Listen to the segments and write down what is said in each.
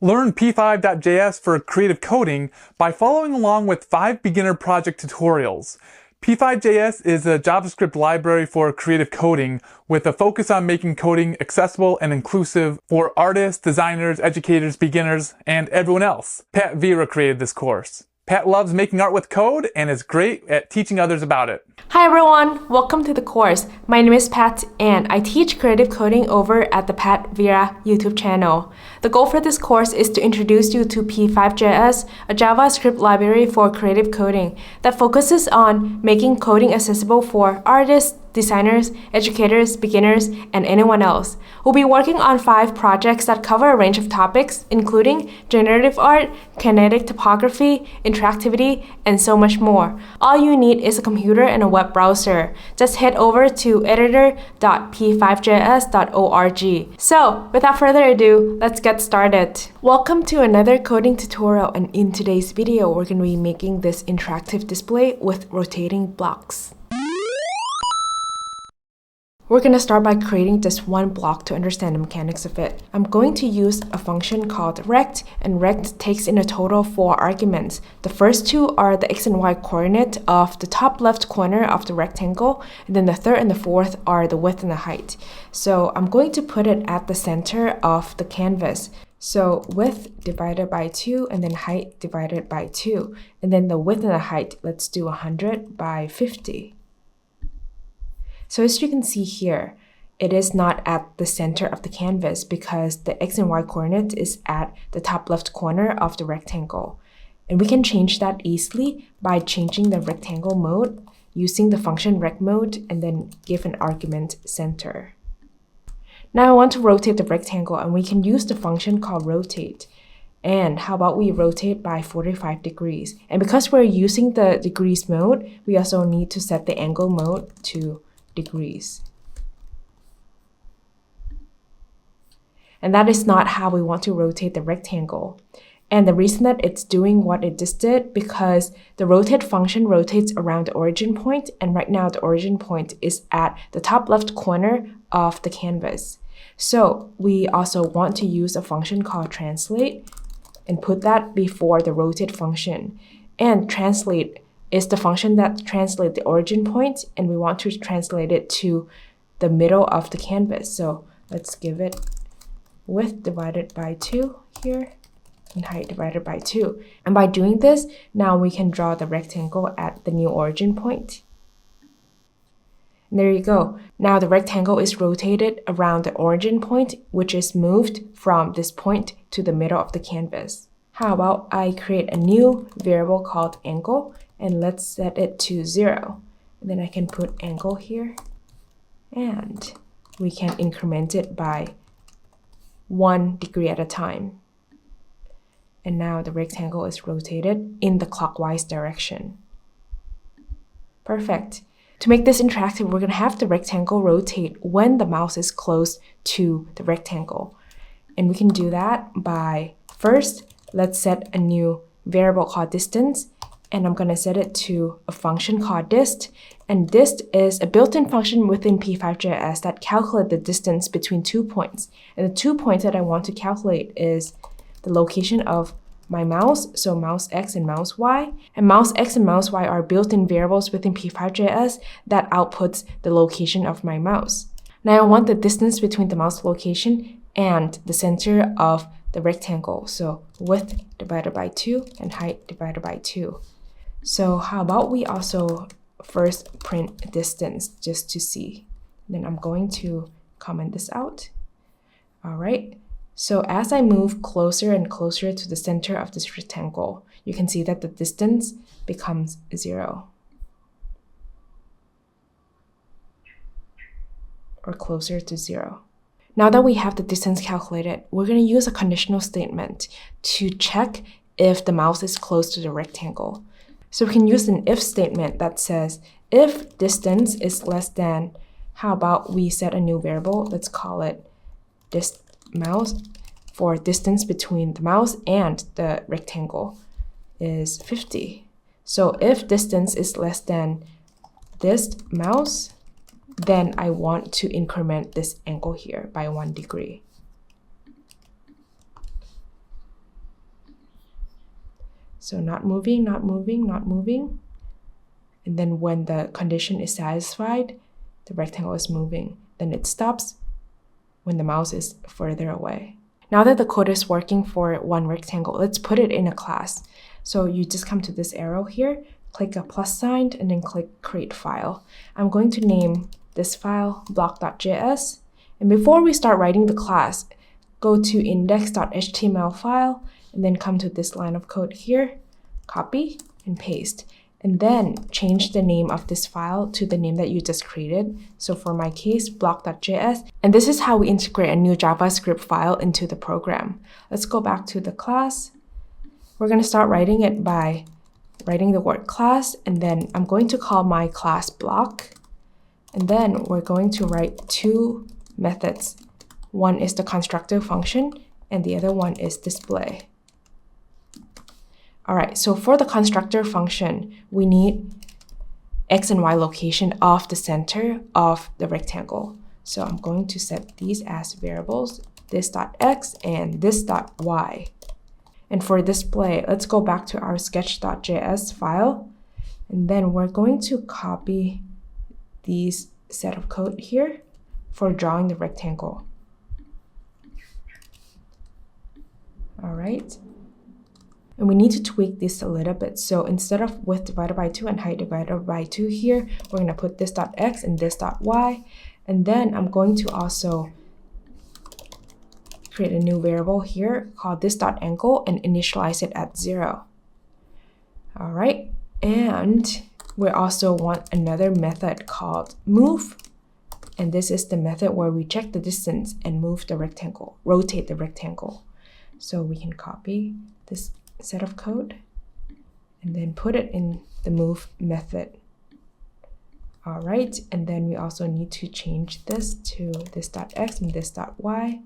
Learn p5.js for creative coding by following along with 5 beginner project tutorials. p5.js is a JavaScript library for creative coding with a focus on making coding accessible and inclusive for artists, designers, educators, beginners, and everyone else. Patt Vira created this course. Pat loves making art with code and is great at teaching others about it. Hi everyone, welcome to the course. My name is Pat and I teach creative coding over at the Patt Vira YouTube channel. The goal for this course is to introduce you to p5.js, a JavaScript library for creative coding that focuses on making coding accessible for artists, designers, educators, beginners, and anyone else. We'll be working on 5 projects that cover a range of topics, including generative art, kinetic typography, interactivity, and so much more. All you need is a computer and a web browser. Just head over to editor.p5js.org. So, without further ado, let's get started. Welcome to another coding tutorial, and in today's video, we're going to be making this interactive display with rotating blocks. We're going to start by creating just one block to understand the mechanics of it. I'm going to use a function called rect, and rect takes in a total of 4 arguments. The first 2 are the x and y coordinate of the top left corner of the rectangle, and then the third and the fourth are the width and the height. So I'm going to put it at the center of the canvas. So width divided by 2, and then height divided by 2. And then the width and the height, let's do 100 by 50. So as you can see here, it is not at the center of the canvas because the x and y coordinate is at the top left corner of the rectangle. And we can change that easily by changing the rectangle mode using the function rectMode and then give an argument center. Now I want to rotate the rectangle, and we can use the function called rotate. And how about we rotate by 45 degrees? And because we're using the degrees mode, we also need to set the angle mode to degrees. And that is not how we want to rotate the rectangle. And the reason that it's doing what it just did, because the rotate function rotates around the origin point, and right now the origin point is at the top left corner of the canvas. So we also want to use a function called translate and put that before the rotate function. And translate is the function that translates the origin point, and we want to translate it to the middle of the canvas. So let's give it width divided by 2 here and height divided by 2. And by doing this, now we can draw the rectangle at the new origin point. And there you go. Now the rectangle is rotated around the origin point, which is moved from this point to the middle of the canvas. How about I create a new variable called angle, and let's set it to 0. And then I can put angle here, and we can increment it by 1 degree at a time. And now the rectangle is rotated in the clockwise direction. Perfect. To make this interactive, we're going to have the rectangle rotate when the mouse is close to the rectangle. And we can do that by, first, let's set a new variable called distance. And I'm going to set it to a function called dist. And dist is a built-in function within p5.js that calculates the distance between 2 points. And the 2 points that I want to calculate is the location of my mouse, so mouse x and mouse y. And mouse x and mouse y are built-in variables within p5.js that outputs the location of my mouse. Now I want the distance between the mouse location and the center of the rectangle. So width divided by 2 and height divided by 2. So how about we also first print distance just to see. Then I'm going to comment this out. All right. So as I move closer and closer to the center of this rectangle, you can see that the distance becomes 0. Or closer to 0. Now that we have the distance calculated, we're going to use a conditional statement to check if the mouse is close to the rectangle. So we can use an if statement that says, if distance is less than, how about we set a new variable, let's call it mouse, for distance between the mouse and the rectangle is 50. So if distance is less than this mouse, then I want to increment this angle here by 1 degree. So not moving, not moving, not moving. And then when the condition is satisfied, the rectangle is moving. Then it stops when the mouse is further away. Now that the code is working for one rectangle, let's put it in a class. So you just come to this arrow here, click a plus sign, and then click create file. I'm going to name this file block.js. And before we start writing the class, go to index.html file, and then come to this line of code here, copy and paste. And then change the name of this file to the name that you just created. So for my case, block.js. And this is how we integrate a new JavaScript file into the program. Let's go back to the class. We're going to start writing it by writing the word class, and then I'm going to call my class block. And then we're going to write two methods. One is the constructor function, and the other one is display. All right, so for the constructor function, we need X and Y location of the center of the rectangle. So I'm going to set these as variables, this.x and this.y. And for display, let's go back to our sketch.js file. And then we're going to copy these set of code here for drawing the rectangle. All right. And we need to tweak this a little bit. So instead of width divided by 2 and height divided by 2 here, we're going to put this.x and this.y. And then I'm going to also create a new variable here called this.angle and initialize it at 0. All right. And we also want another method called move. And this is the method where we check the distance and move the rectangle, rotate the rectangle. So we can copy this set of code and then put it in the move method. All right, and then we also need to change this to this.x and this.y.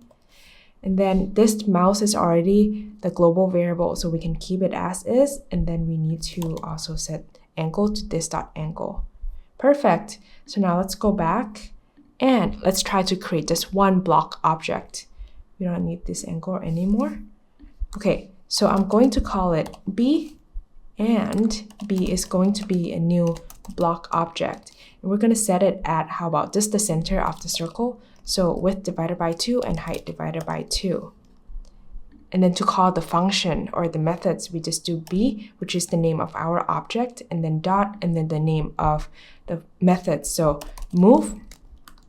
And then this mouse is already the global variable, so we can keep it as is. And then we need to also set angle to this.angle. Perfect. So now let's go back and let's try to create this one block object. We don't need this angle anymore. Okay. So I'm going to call it B, and B is going to be a new block object. And we're going to set it at, how about just the center of the circle? So width divided by 2 and height divided by 2. And then to call the function or the methods, we just do B, which is the name of our object, and then dot, and then the name of the method. So move,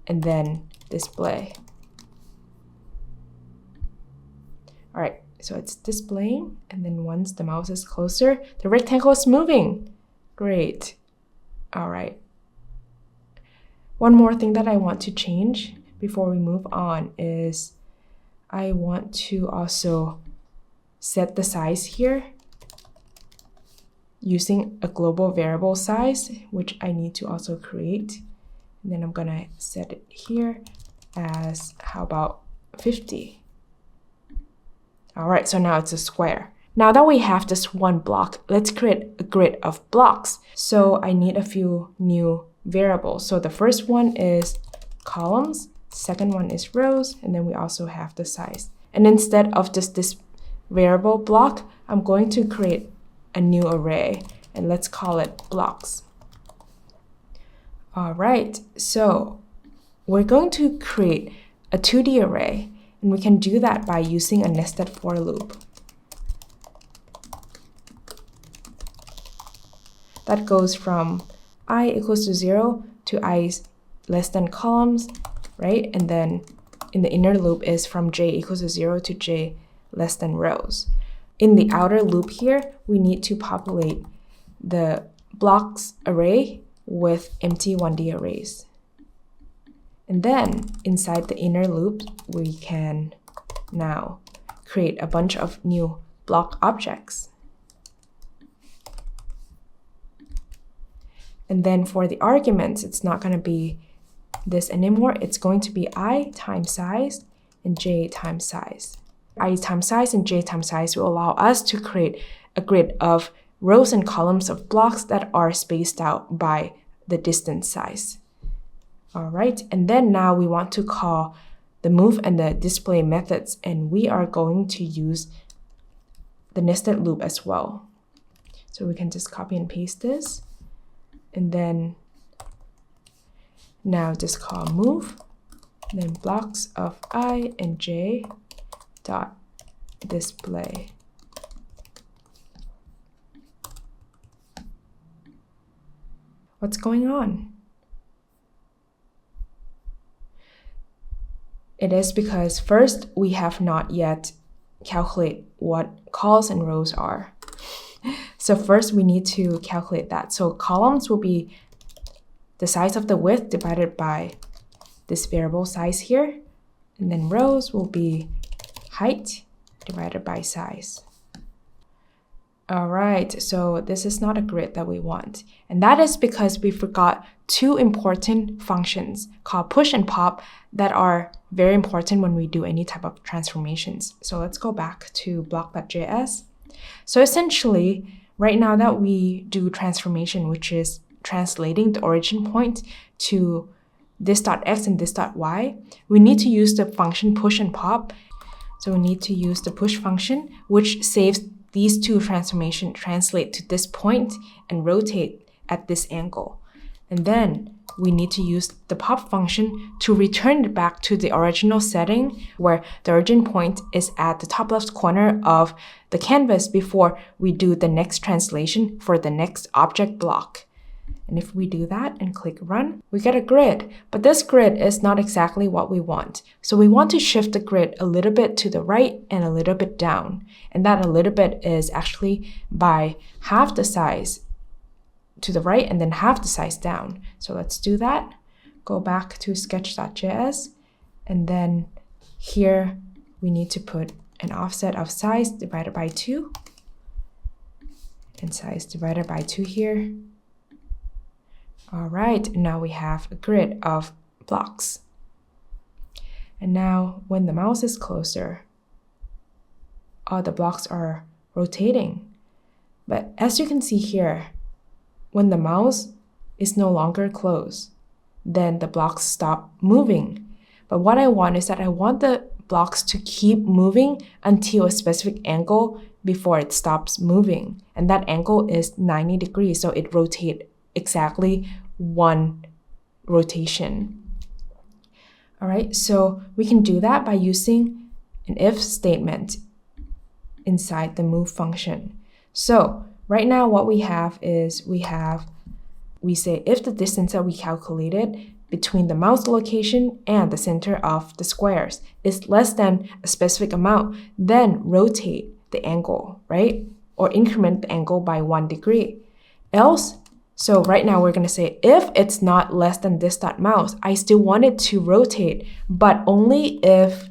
and then display. All right. So it's displaying, and then once the mouse is closer, the rectangle is moving. Great. All right. One more thing that I want to change before we move on is I want to also set the size here using a global variable size, which I need to also create. And then I'm going to set it here as, how about 50? All right, so now it's a square. Now that we have this one block, let's create a grid of blocks. So I need a few new variables. So the first one is columns, second one is rows, and then we also have the size. And instead of just this variable block, I'm going to create a new array, and let's call it blocks. All right, so we're going to create a 2D array. And we can do that by using a nested for loop. That goes from I equals to 0 to I less than columns, right? And then in the inner loop is from j equals to 0 to j less than rows. In the outer loop here, we need to populate the blocks array with empty 1D arrays. And then inside the inner loop, we can now create a bunch of new block objects. And then for the arguments, it's not going to be this anymore. It's going to be I times size and j times size. I times size and j times size will allow us to create a grid of rows and columns of blocks that are spaced out by the distance size. All right, and then now we want to call the move and the display methods, and we are going to use the nested loop as well. So we can just copy and paste this. And then now just call move, and then blocks of I and j dot display. What's going on? It is because first we have not yet calculate what calls and rows are. So first we need to calculate that. So columns will be the size of the width divided by this variable size here. And then rows will be height divided by size. All right, so this is not a grid that we want. And that is because we forgot two important functions called push and pop that are very important when we do any type of transformations. So let's go back to block.js. So essentially, right now that we do transformation, which is translating the origin point to this.x and this.y, we need to use the function push and pop. So we need to use the push function, which saves these two transformations, translate to this point and rotate at this angle. And then we need to use the pop function to return it back to the original setting where the origin point is at the top left corner of the canvas before we do the next translation for the next object block. And if we do that and click run, we get a grid. But this grid is not exactly what we want. So we want to shift the grid a little bit to the right and a little bit down. And that a little bit is actually by half the size to the right and then half the size down. So let's do that. Go back to sketch.js. And then here we need to put an offset of size divided by 2. And size divided by 2 here. All right, now we have a grid of blocks. And now when the mouse is closer, all the blocks are rotating. But as you can see here, when the mouse is no longer close, then the blocks stop moving. But what I want is that I want the blocks to keep moving until a specific angle before it stops moving. And that angle is 90 degrees, so it rotates exactly one rotation. All right, so we can do that by using an if statement inside the move function. So right now what we have is we say if the distance that we calculated between the mouse location and the center of the squares is less than a specific amount, then rotate the angle, right? Or increment the angle by 1 degree. Else, so right now we're going to say if it's not less than this.mouse, I still want it to rotate, but only if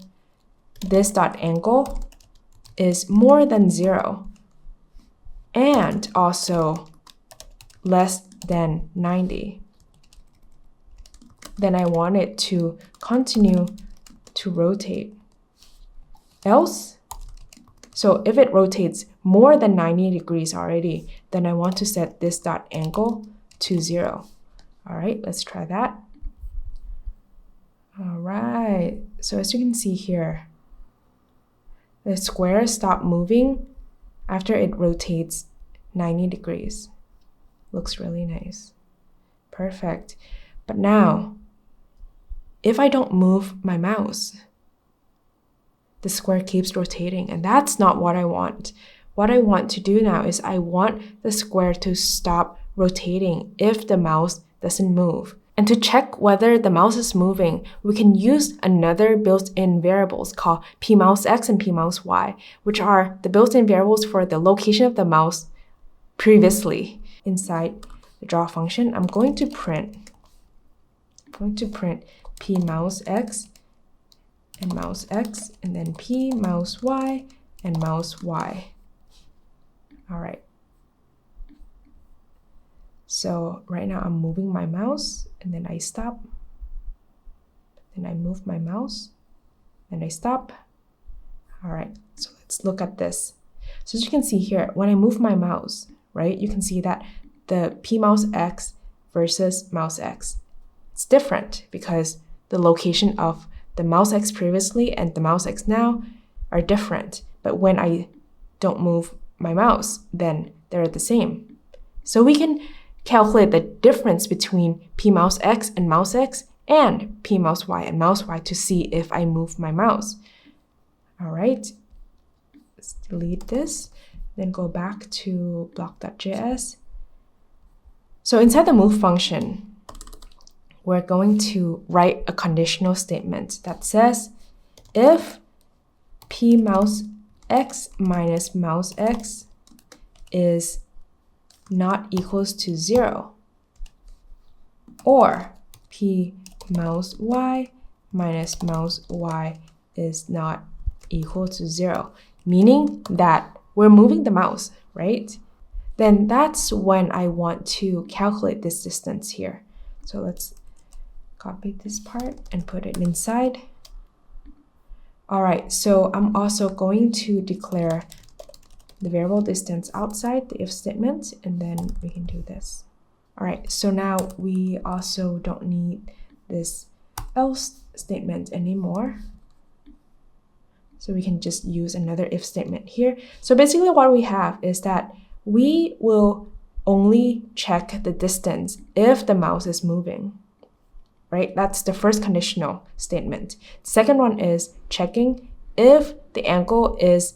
this.angle is more than 0 and also less than 90. Then I want it to continue to rotate. Else, so if it rotates more than 90 degrees already, then I want to set this dot angle to 0. All right, let's try that. All right, so as you can see here, the square stopped moving after it rotates 90 degrees. Looks really nice. Perfect. But now, if I don't move my mouse, the square keeps rotating, and that's not what I want. What I want to do now is I want the square to stop rotating if the mouse doesn't move. And to check whether the mouse is moving, we can use another built-in variables called p_x and p_y, which are the built-in variables for the location of the mouse previously. Inside the draw function, I'm going to print p_x and mouse x, and then p_y and mouse y. All right. So right now I'm moving my mouse, and then I stop. Then I move my mouse, then I stop. All right, so let's look at this. So as you can see here, when I move my mouse, right, you can see that the p_x versus mouse x, it's different because the location of the mouse x previously and the mouse x now are different. But when I don't move my mouse, then they're the same. So we can calculate the difference between p mouse x and mouse x and p mouse y and mouse y to see if I move my mouse. All right, let's delete this, then go back to block.js. So inside the move function, we're going to write a conditional statement that says if p mouse x minus mouse x is not equals to 0, or p mouse y minus mouse y is not equal to 0, meaning that we're moving the mouse, right? Then that's when I want to calculate this distance here. So let's copy this part and put it inside. All right, so I'm also going to declare the variable distance outside the if statement, and then we can do this. All right, so now we also don't need this else statement anymore. So we can just use another if statement here. So basically what we have is that we will only check the distance if the mouse is moving, right? That's the first conditional statement. The second one is checking if the angle is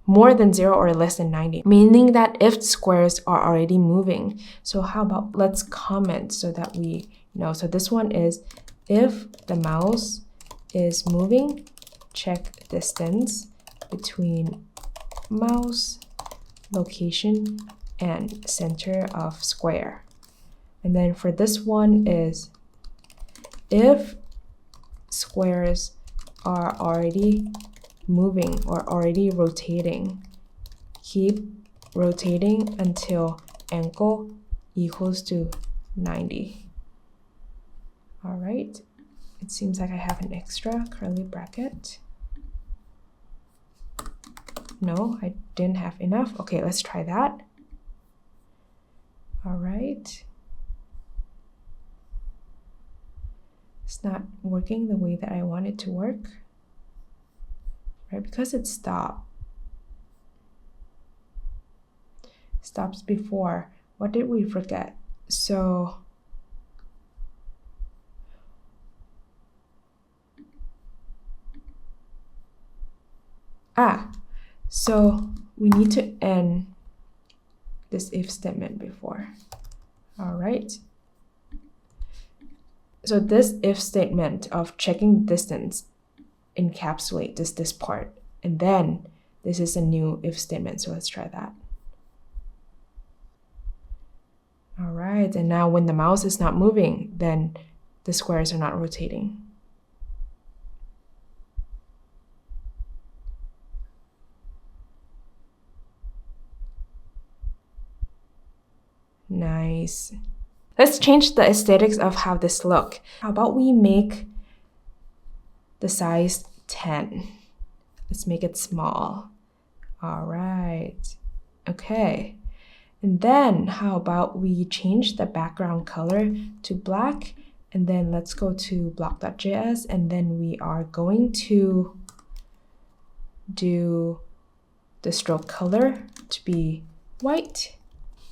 more than 0 or less than 90, meaning that if squares are already moving. So how about let's comment so that we know. So this one is if the mouse is moving, check distance between mouse location and center of square. And then for this one is if squares are already moving or already rotating, keep rotating until angle equals to 90. All right, it seems like I have an extra curly bracket. No, I didn't have enough. Okay, let's try that. All right. It's not working the way that I want it to work, right? Because it stopped. Stops before. What did we forget? So we need to end this if statement before. All right. So this if statement of checking distance encapsulates this part. And then this is a new if statement. So let's try that. All right. And now when the mouse is not moving, then the squares are not rotating. Nice. Let's change the aesthetics of how this look. How about we make the size 10? Let's make it small. All right. Okay. And then how about we change the background color to black, and then let's go to block.js, and then we are going to do the stroke color to be white,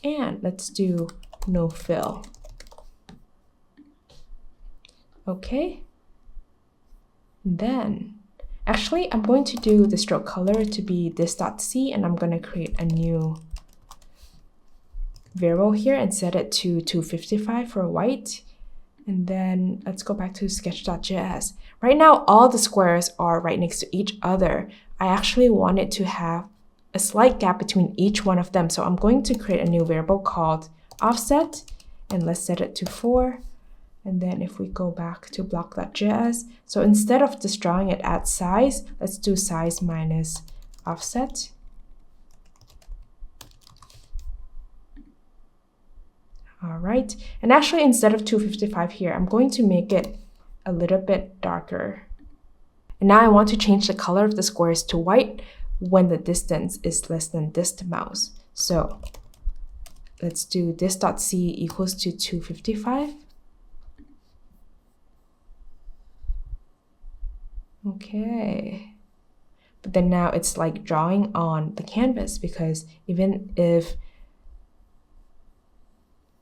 and let's do no fill. Okay. Then, actually, I'm going to do the stroke color to be this.c, and I'm going to create a new variable here and set it to 255 for white. And then let's go back to sketch.js. Right now, all the squares are right next to each other. I actually wanted to have a slight gap between each one of them. So I'm going to create a new variable called offset, and let's set it to 4. And then if we go back to block.js, so instead of just drawing it at size, let's do size minus offset. All right, and actually instead of 255 here, I'm going to make it a little bit darker. And now I want to change the color of the squares to white when the distance is less than dist mouse. So let's do this.c equals to 255. Okay. But then now it's like drawing on the canvas, because even if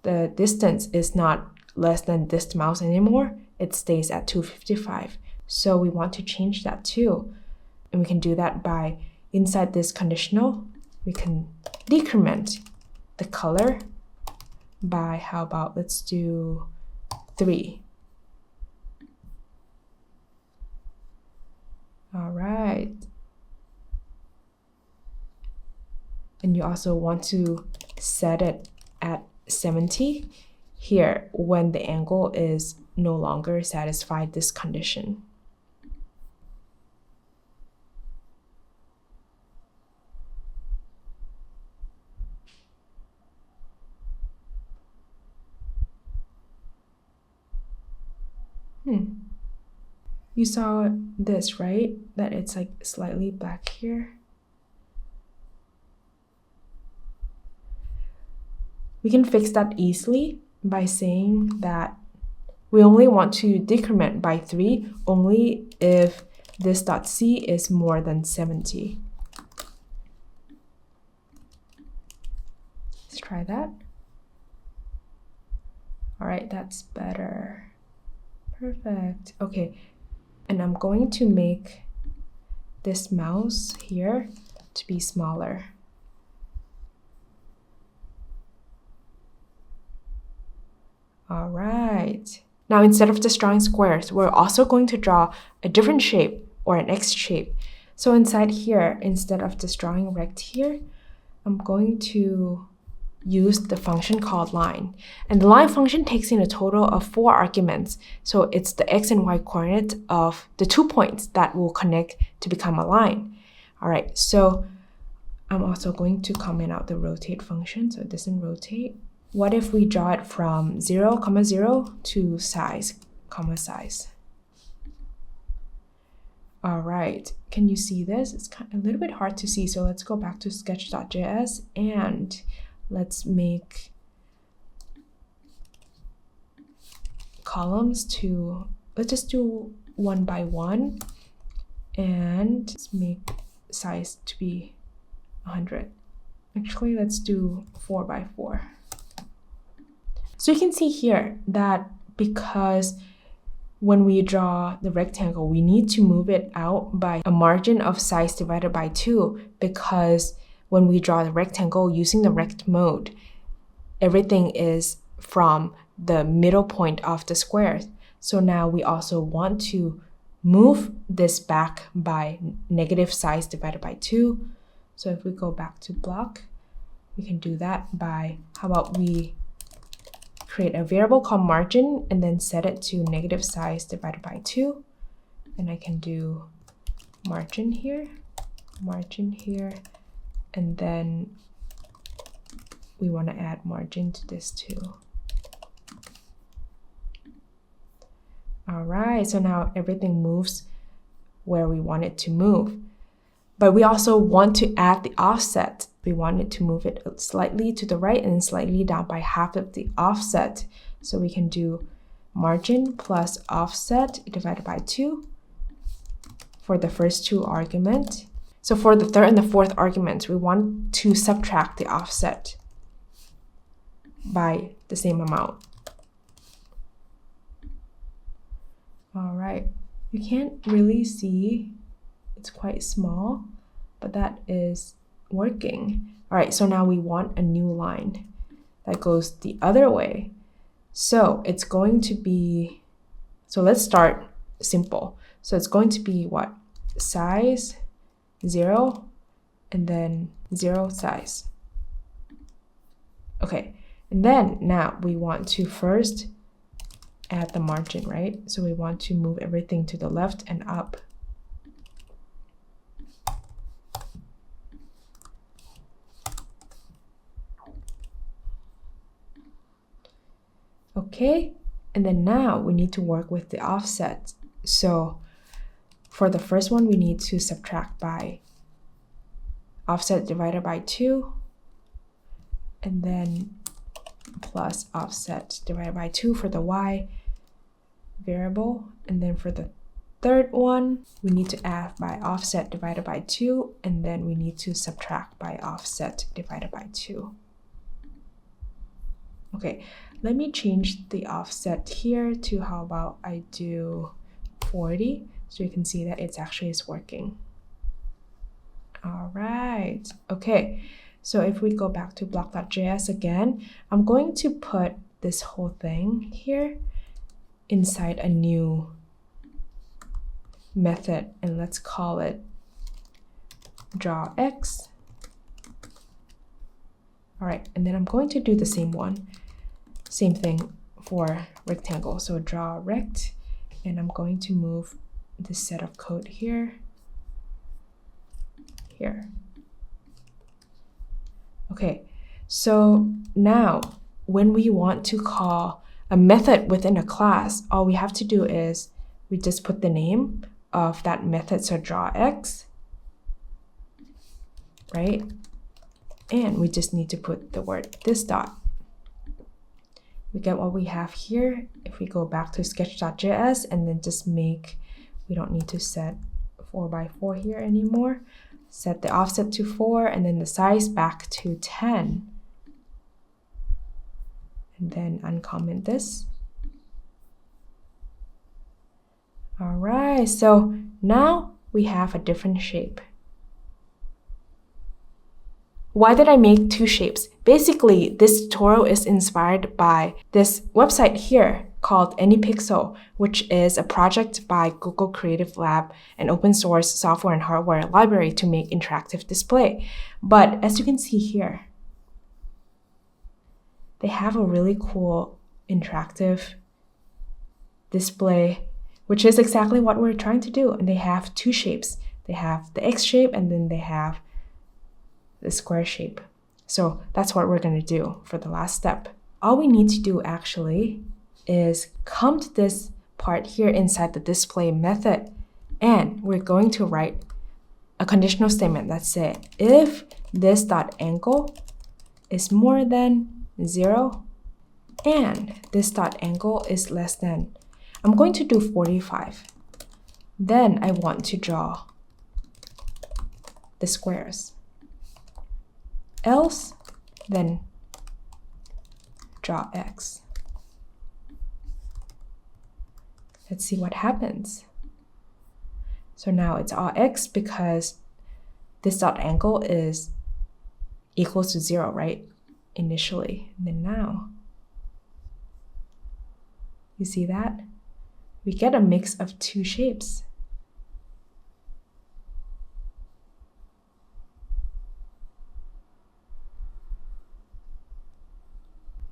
the distance is not less than this mouse anymore, it stays at 255. So we want to change that too. And we can do that by, inside this conditional, we can decrement the color by, how about, let's do 3. All right. And you also want to set it at 70 here when the angle is no longer satisfied this condition. You saw this, right? That it's like slightly black here. We can fix that easily by saying that we only want to decrement by 3 only if this .c is more than 70. Let's try that. All right, that's better. Perfect. Okay, and I'm going to make this mouse here to be smaller. All right. Now, instead of just drawing squares, we're also going to draw a different shape or an X shape. So inside here, instead of just drawing a rect here, I'm going to use the function called line. And the line function takes in a total of 4 arguments. So it's the X and Y coordinate of the 2 points that will connect to become a line. All right, so I'm also going to comment out the rotate function so it doesn't rotate. What if we draw it from 0, 0 to size, size? All right, can you see this? It's kind of a little bit hard to see, so let's go back to sketch.js and let's make columns to, let's just do 1 by 1 and let's make size to be 100. Actually, let's do 4 by 4. So you can see here that because when we draw the rectangle, we need to move it out by a margin of size divided by 2, because when we draw the rectangle using the rect mode, everything is from the middle point of the square. So now we also want to move this back by negative size divided by 2. So if we go back to block, we can do that by, how about we create a variable called margin and then set it to negative size divided by 2. And I can do margin here, and then we want to add margin to this too. All right, so now everything moves where we want it to move. But we also want to add the offset. We want it to move it slightly to the right and slightly down by half of the offset. So we can do margin plus offset divided by 2 for the first 2 arguments. So for the third and the fourth arguments, we want to subtract the offset by the same amount. All right, you can't really see, it's quite small, but that is working. All right, so now we want a new line that goes the other way. So it's going to be, so let's start simple. So it's going to be what? Size 0 and then 0 size. Okay, and then now we want to first add the margin, right? So we want to move everything to the left and up. Okay, and then now we need to work with the offset. So for the first one, we need to subtract by offset divided by 2, and then plus offset divided by 2 for the y variable. And then for the third one, we need to add by offset divided by 2, and then we need to subtract by offset divided by 2. Okay, let me change the offset here to, how about I do 40, so you can see that it's actually is working. All right, okay. So if we go back to block.js again, I'm going to put this whole thing here inside a new method, and let's call it drawX. All right, and then I'm going to do the same thing for rectangle. So draw rect, and I'm going to move this set of code here. Okay, so now when we want to call a method within a class, all we have to do is we just put the name of that method, so drawX, right? And we just need to put the word this dot. We get what we have here. If we go back to sketch.js and then just make, we don't need to set 4x4 here anymore. Set the offset to 4 and then the size back to 10. And then uncomment this. All right, so now we have a different shape. Why did I make two shapes? Basically, this tutorial is inspired by this website here called AnyPixel, which is a project by Google Creative Lab, an open source software and hardware library to make interactive display. But as you can see here, they have a really cool interactive display, which is exactly what we're trying to do. And they have two shapes. They have the X shape and then they have the square shape. So that's what we're going to do for the last step. All we need to do actually is come to this part here inside the display method, and we're going to write a conditional statement that says if this dot angle is more than 0 and this dot angle is less than, I'm going to do 45. Then I want to draw the squares. Else, then draw X. Let's see what happens. So now it's all X because this dot angle is equals to 0, right? Initially. And then now, you see that? We get a mix of two shapes.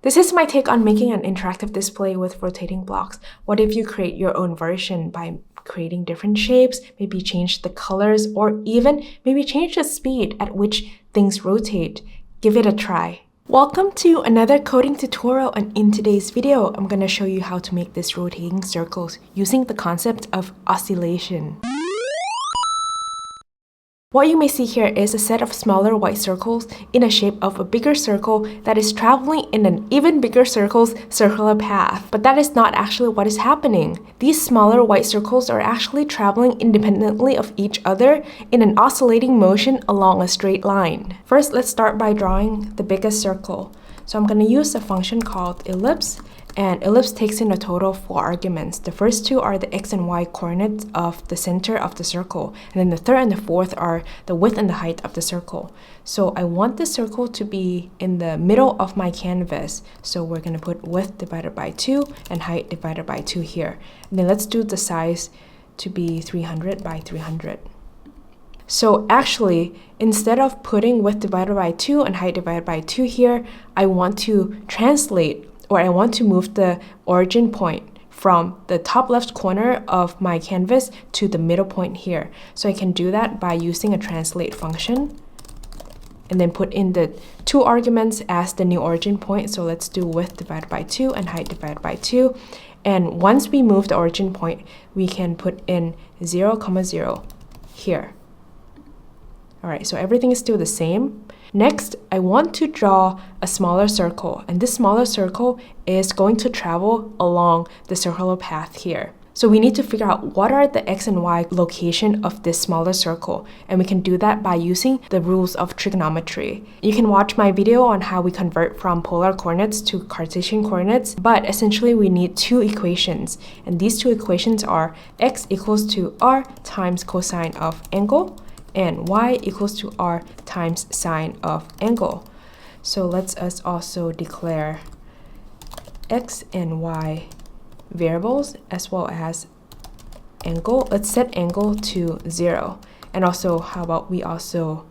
This is my take on making an interactive display with rotating blocks. What if you create your own version by creating different shapes, maybe change the colors, or even maybe change the speed at which things rotate? Give it a try. Welcome to another coding tutorial, and in today's video, I'm going to show you how to make these rotating circles using the concept of oscillation. What you may see here is a set of smaller white circles in a shape of a bigger circle that is traveling in an even bigger circle's circular path. But that is not actually what is happening. These smaller white circles are actually traveling independently of each other in an oscillating motion along a straight line. First, let's start by drawing the biggest circle. So I'm going to use a function called ellipse, and ellipse takes in a total of 4 arguments. The first 2 are the x and y coordinates of the center of the circle, and then the third and the fourth are the width and the height of the circle. So I want the circle to be in the middle of my canvas. So we're going to put width divided by 2 and height divided by 2 here. And then let's do the size to be 300 by 300. So actually, instead of putting width divided by 2 and height divided by 2 here, I want to translate, or I want to move the origin point from the top left corner of my canvas to the middle point here. So I can do that by using a translate function and then put in the 2 arguments as the new origin point. So let's do width divided by 2 and height divided by 2. And once we move the origin point, we can put in 0, 0 here. All right, so everything is still the same. Next, I want to draw a smaller circle, and this smaller circle is going to travel along the circular path here. So we need to figure out what are the x and y location of this smaller circle, and we can do that by using the rules of trigonometry. You can watch my video on how we convert from polar coordinates to Cartesian coordinates, but essentially we need two equations, and these two equations are x equals to r times cosine of angle, and y equals to r times sine of angle. So let's us also declare x and y variables as well as angle. Let's set angle to 0. And also, how about we also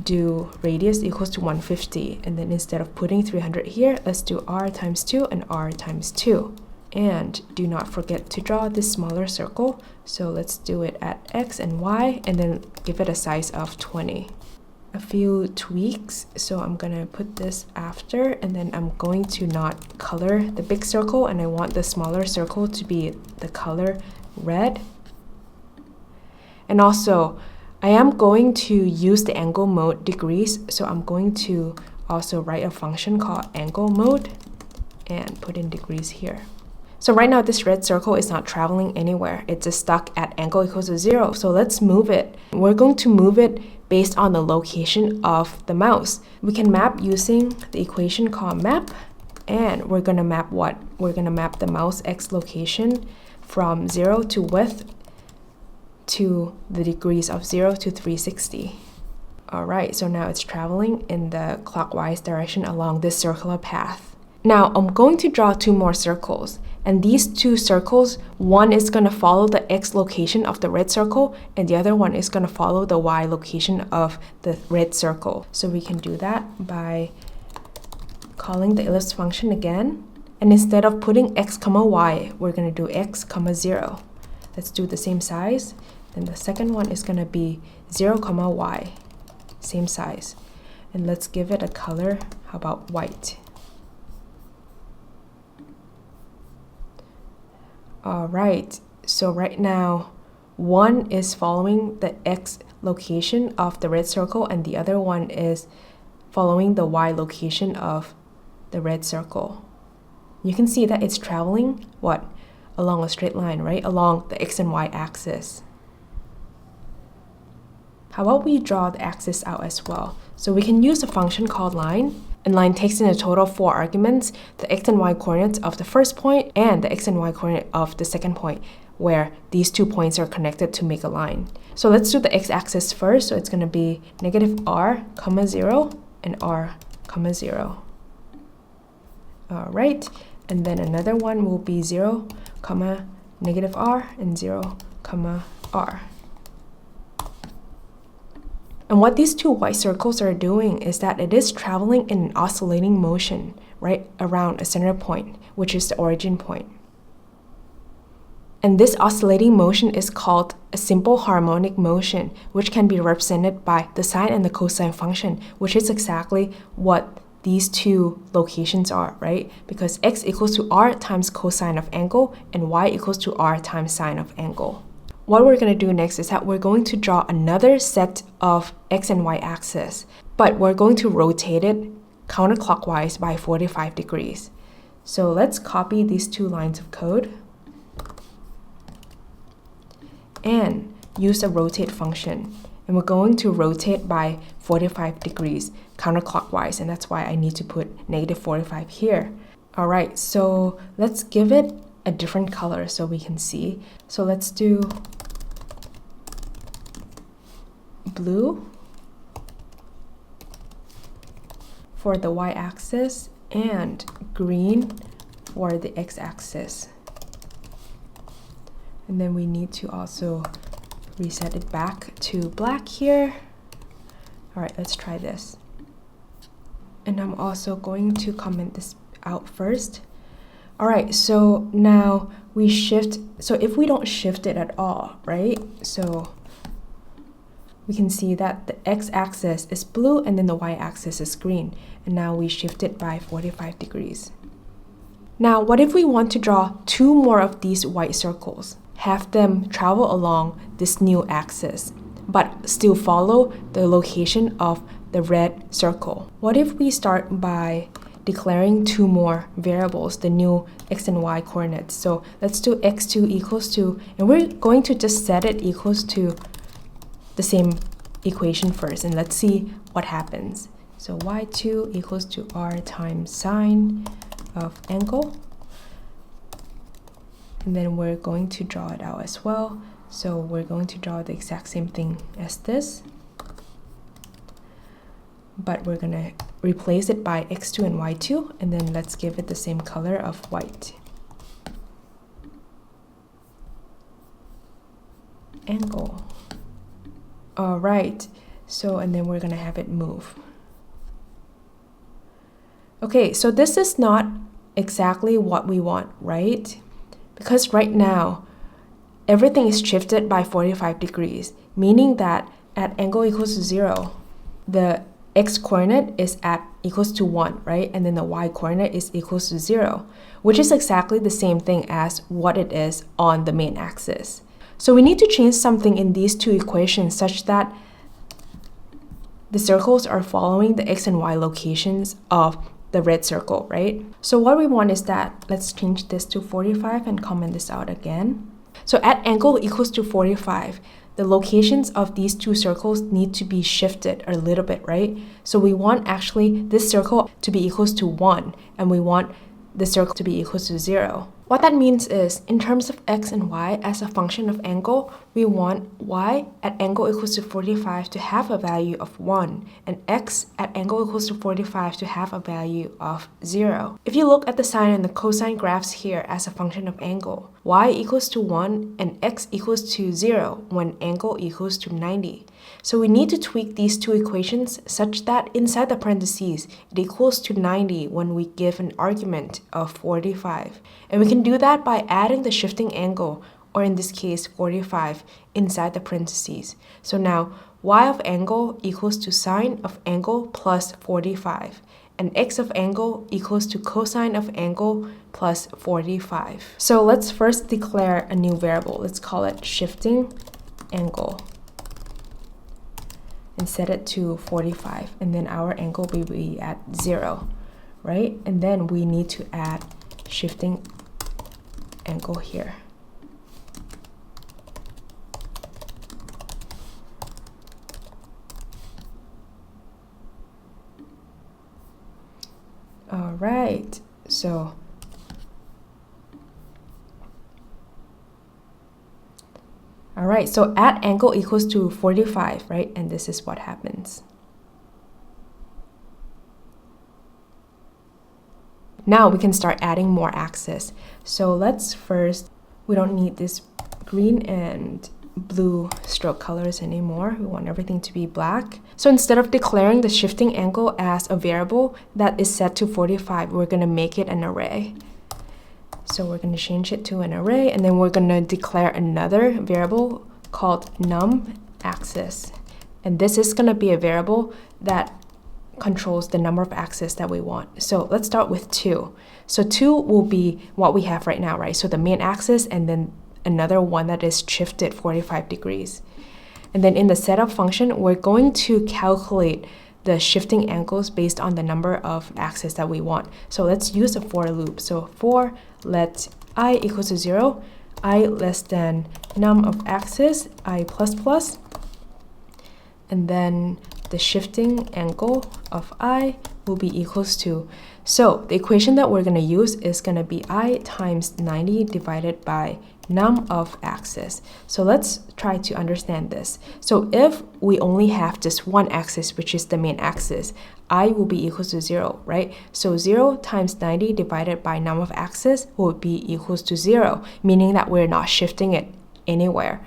do radius equals to 150, and then instead of putting 300 here, let's do r times 2 and r times 2. And do not forget to draw this smaller circle, so let's do it at x and y, and then give it a size of 20. A few tweaks, so I'm gonna put this after, and then I'm going to not color the big circle, and I want the smaller circle to be the color red. And also, I am going to use the angle mode degrees, so I'm going to also write a function called angle mode and put in degrees here. So right now this red circle is not traveling anywhere, it's just stuck at angle equals to 0. So let's move it. We're going to move it based on the location of the mouse. We can map using the equation called map, and we're gonna map what? We're gonna map the mouse x location from 0 to width to the degrees of 0 to 360. Alright, so now it's traveling in the clockwise direction along this circular path. Now I'm going to draw two more circles, and these two circles, one is going to follow the x location of the red circle, and the other one is going to follow the y location of the red circle. So we can do that by calling the ellipse function again, and instead of putting x comma y, we're going to do x comma 0. Let's do the same size. Then the second one is going to be 0 comma y, same size, and let's give it a color. How about white? Alright, so right now one is following the x location of the red circle, and the other one is following the y location of the red circle. You can see that it's traveling what? Along a straight line, right? Along the x and y axis. How about we draw the axis out as well? So we can use a function called line, and line takes in a total of 4 arguments, the x and y coordinates of the first point and the x and y coordinate of the second point, where these 2 points are connected to make a line. So let's do the x-axis first, so it's going to be negative r, comma 0 and r, comma 0. Alright, and then another one will be 0, comma negative r and 0, comma r. And what these two white circles are doing is that it is traveling in an oscillating motion right around a center point, which is the origin point. And this oscillating motion is called a simple harmonic motion, which can be represented by the sine and the cosine function, which is exactly what these two locations are, right? Because x equals to r times cosine of angle and y equals to r times sine of angle. What we're going to do next is that we're going to draw another set of x and y axis, but we're going to rotate it counterclockwise by 45 degrees. So let's copy these two lines of code and use the rotate function. And we're going to rotate by 45 degrees counterclockwise, and that's why I need to put negative 45 here. All right, so let's give it a different color so we can see. So let's do blue for the y-axis and green for the x-axis. And then we need to also reset it back to black here. All right, let's try this. And I'm also going to comment this out first. All right, so now we shift. So if we don't shift it at all, right? So we can see that the x-axis is blue and then the y-axis is green. And now we shift it by 45 degrees. Now, what if we want to draw two more of these white circles? Have them travel along this new axis, but still follow the location of the red circle. What if we start by declaring two more variables, the new x and y coordinates. So let's do x2 equals to, and we're going to just set it equals to the same equation first, and let's see what happens. So y2 equals to r times sine of angle. And then we're going to draw it out as well. So we're going to draw the exact same thing as this, but we're going to replace it by x2 and y2, and then let's give it the same color of white. Angle. All right, so and then we're going to have it move. Okay, so this is not exactly what we want, right? Because right now, everything is shifted by 45 degrees, meaning that at angle equals to 0, the x coordinate is at equals to 1, right? And then the y coordinate is equals to 0, which is exactly the same thing as what it is on the main axis. So we need to change something in these two equations such that the circles are following the x and y locations of the red circle, right? So what we want is that, let's change this to 45 and comment this out again. So at angle equals to 45, the locations of these two circles need to be shifted a little bit, right? So we want actually this circle to be equals to 1, and we want the circle to be equals to 0. What that means is, in terms of x and y as a function of angle, we want y at angle equals to 45 to have a value of 1, and x at angle equals to 45 to have a value of 0. If you look at the sine and the cosine graphs here as a function of angle, y equals to 1 and x equals to 0 when angle equals to 90. So we need to tweak these two equations such that inside the parentheses, it equals to 90 when we give an argument of 45. And we can do that by adding the shifting angle, or in this case 45, inside the parentheses. So now y of angle equals to sine of angle plus 45, and x of angle equals to cosine of angle plus 45. So let's first declare a new variable. Let's call it shifting angle and set it to 45, and then our angle will be at 0, right? And then we need to add shifting angle here. All right, so at angle equals to 45, right? And this is what happens. Now we can start adding more axes. So let's first, we don't need this green and blue stroke colors anymore. We want everything to be black. So instead of declaring the shifting angle as a variable that is set to 45, we're going to make it an array. So we're going to change it to an array, and then we're going to declare another variable called num axis. And this is going to be a variable that controls the number of axes that we want. So let's start with 2. So 2 will be what we have right now, right? So the main axis and then another one that is shifted 45 degrees. And then in the setup function, we're going to calculate the shifting angles based on the number of axes that we want. So let's use a for loop. So for let I equals to 0, I less than num of axis, I plus plus, and then the shifting angle of I will be equals to, so the equation that we're going to use is going to be I times 90 divided by num of axis. So let's try to understand this. So if we only have just one axis, which is the main axis, I will be equals to 0, right? So 0 times 90 divided by num of axis will be equals to 0, meaning that we're not shifting it anywhere.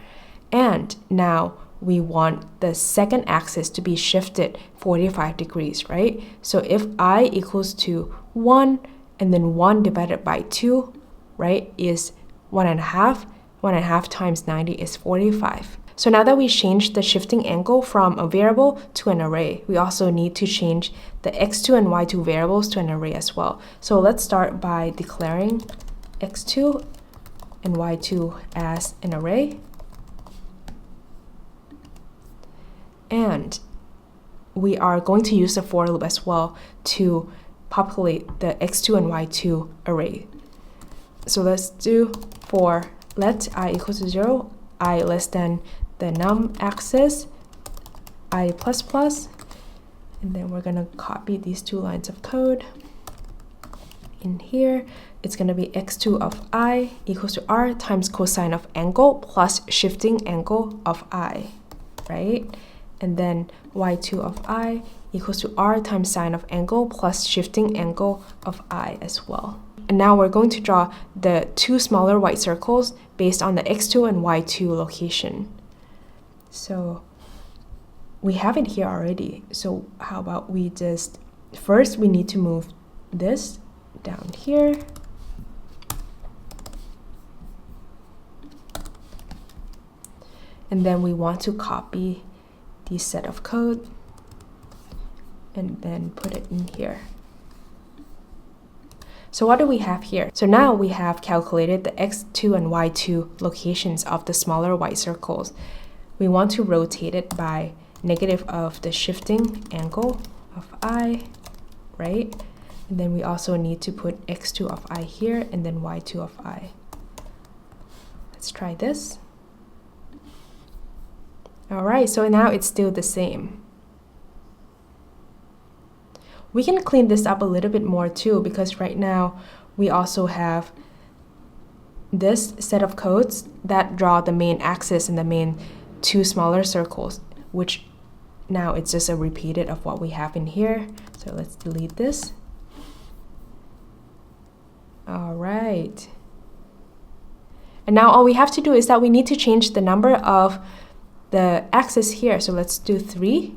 And now we want the second axis to be shifted 45 degrees, right? So if I equals to 1, and then 1 divided by 2, right, is 1.5. 1.5 times 90 is 45. So now that we changed the shifting angle from a variable to an array, we also need to change the x2 and y2 variables to an array as well. So let's start by declaring x2 and y2 as an array. And we are going to use the for loop as well to populate the x2 and y2 array. So let's do for let I equal to 0, I less than the num axis, I plus plus, and then we're gonna copy these 2 lines of code. In here, it's gonna be x2 of I equals to r times cosine of angle plus shifting angle of I, right? And then y2 of I equals to r times sine of angle plus shifting angle of I as well. And now we're going to draw the 2 smaller white circles based on the x2 and y2 location. So we have it here already. So how about we just, first we need to move this down here. And then we want to copy this set of code and then put it in here. So what do we have here? So now we have calculated the x2 and y2 locations of the smaller white circles. We want to rotate it by negative of the shifting angle of I, right? And then we also need to put x2 of I here and then y2 of I. Let's try this. All right, so now it's still the same. We can clean this up a little bit more too, because right now we also have this set of codes that draw the main axis and the main 2 smaller circles, which now it's just a repeated of what we have in here. So let's delete this. All right. And now all we have to do is that we need to change the number of the axis here. So let's do 3.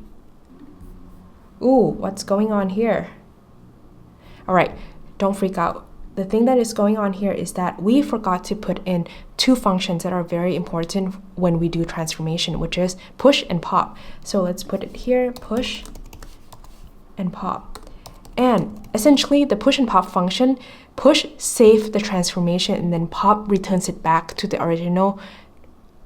Ooh, what's going on here? All right, don't freak out. The thing that is going on here is that we forgot to put in 2 functions that are very important when we do transformation, which is push and pop. So let's put it here, push and pop. And essentially the push and pop function, push saves the transformation and then pop returns it back to the original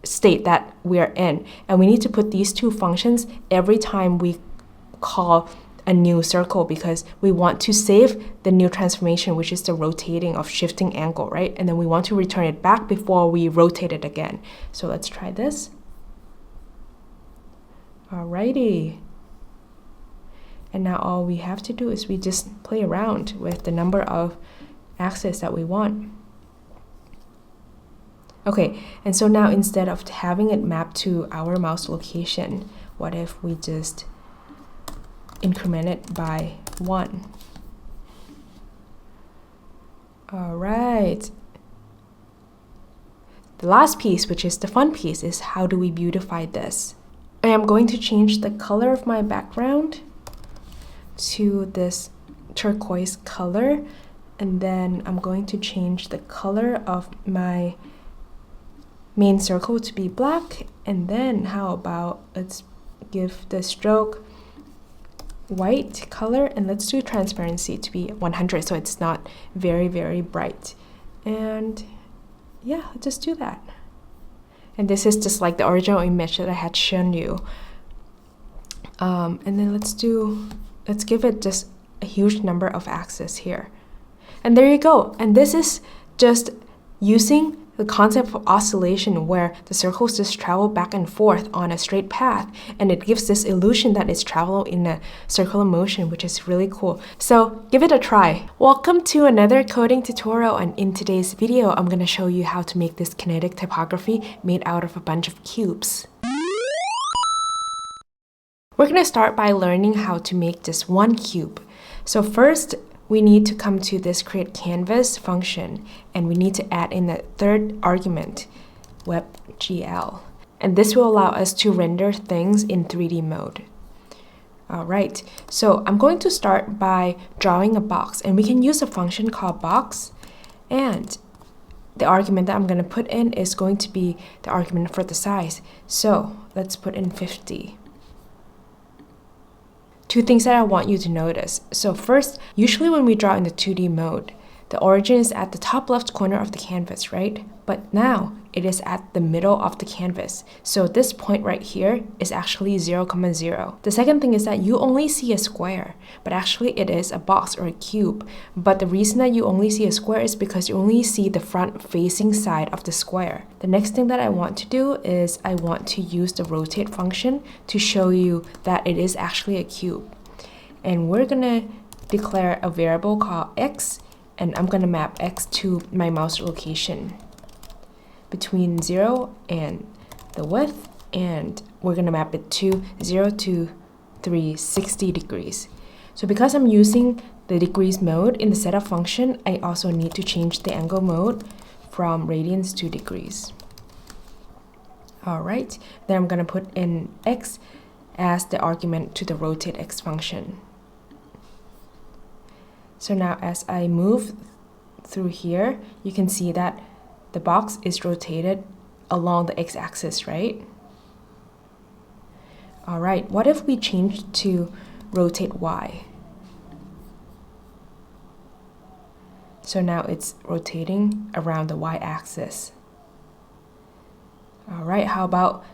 state that we are in. And we need to put these 2 functions every time we call a new circle, because we want to save the new transformation, which is the rotating of shifting angle, right? And then we want to return it back before we rotate it again. So let's try this. Alrighty. And now all we have to do is we just play around with the number of axes that we want. Okay, and so now instead of having it mapped to our mouse location, what if we just increment it by 1? All right. The last piece, which is the fun piece, is how do we beautify this? I am going to change the color of my background to this turquoise color, and then I'm going to change the color of my main circle to be black, and then how about let's give the stroke white color, and let's do transparency to be 100 so it's not very, very bright. And yeah, let's just do that. And this is just like the original image that I had shown you. And then let's give it just a huge number of axes here. And there you go. And this is just using the concept of oscillation, where the circles just travel back and forth on a straight path, and it gives this illusion that it's traveling in a circular motion, which is really cool. So give it a try. Welcome to another coding tutorial, and in today's video I'm going to show you how to make this kinetic typography made out of a bunch of cubes. We're going to start by learning how to make just one cube. So first, we need to come to this create canvas function, and we need to add in the 3rd argument, WebGL. And this will allow us to render things in 3D mode. All right, so I'm going to start by drawing a box, and we can use a function called box, and the argument that I'm going to put in is going to be the argument for the size. So let's put in 50. 2 things that I want you to notice. So first, usually when we draw in the 2D mode, the origin is at the top left corner of the canvas, right? But now it is at the middle of the canvas. So this point right here is actually 0, 0. The second thing is that you only see a square, but actually it is a box or a cube. But the reason that you only see a square is because you only see the front facing side of the square. The next thing that I want to do is I want to use the rotate function to show you that it is actually a cube. And we're gonna declare a variable called x, and I'm gonna map x to my mouse location between 0 and the width, and we're gonna map it to 0 to 360 degrees. So because I'm using the degrees mode in the setup function, I also need to change the angle mode from radians to degrees. All right, then I'm gonna put in x as the argument to the rotate x function. So now as I move through here, you can see that the box is rotated along the x-axis, right? All right, what if we change to rotate y? So now it's rotating around the y-axis. All right, how about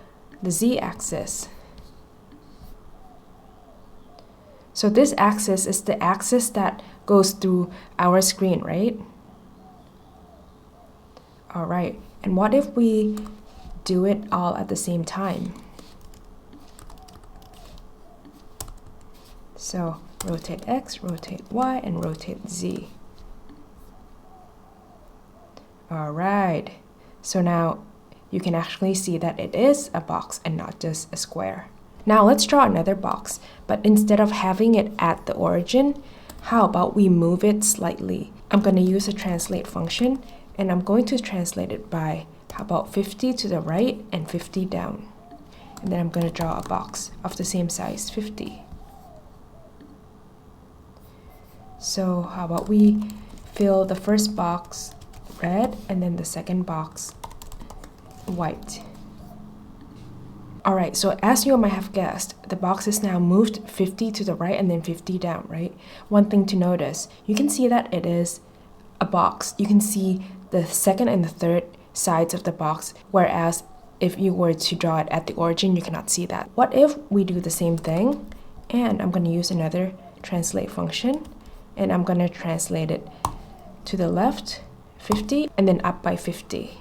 the z-axis? So this axis is the axis that goes through our screen, right? All right, and what if we do it all at the same time? So rotate x, rotate y, and rotate z. All right, so now you can actually see that it is a box and not just a square. Now let's draw another box, but instead of having it at the origin, how about we move it slightly? I'm going to use a translate function, and I'm going to translate it by, how about 50 to the right and 50 down. And then I'm going to draw a box of the same size, 50. So how about we fill the first box red and then the second box white. Alright, so as you might have guessed, the box is now moved 50 to the right and then 50 down, right? One thing to notice, you can see that it is a box. You can see the second and the third sides of the box, whereas if you were to draw it at the origin, you cannot see that. What if we do the same thing? And I'm going to use another translate function, and I'm going to translate it to the left 50 and then up by 50.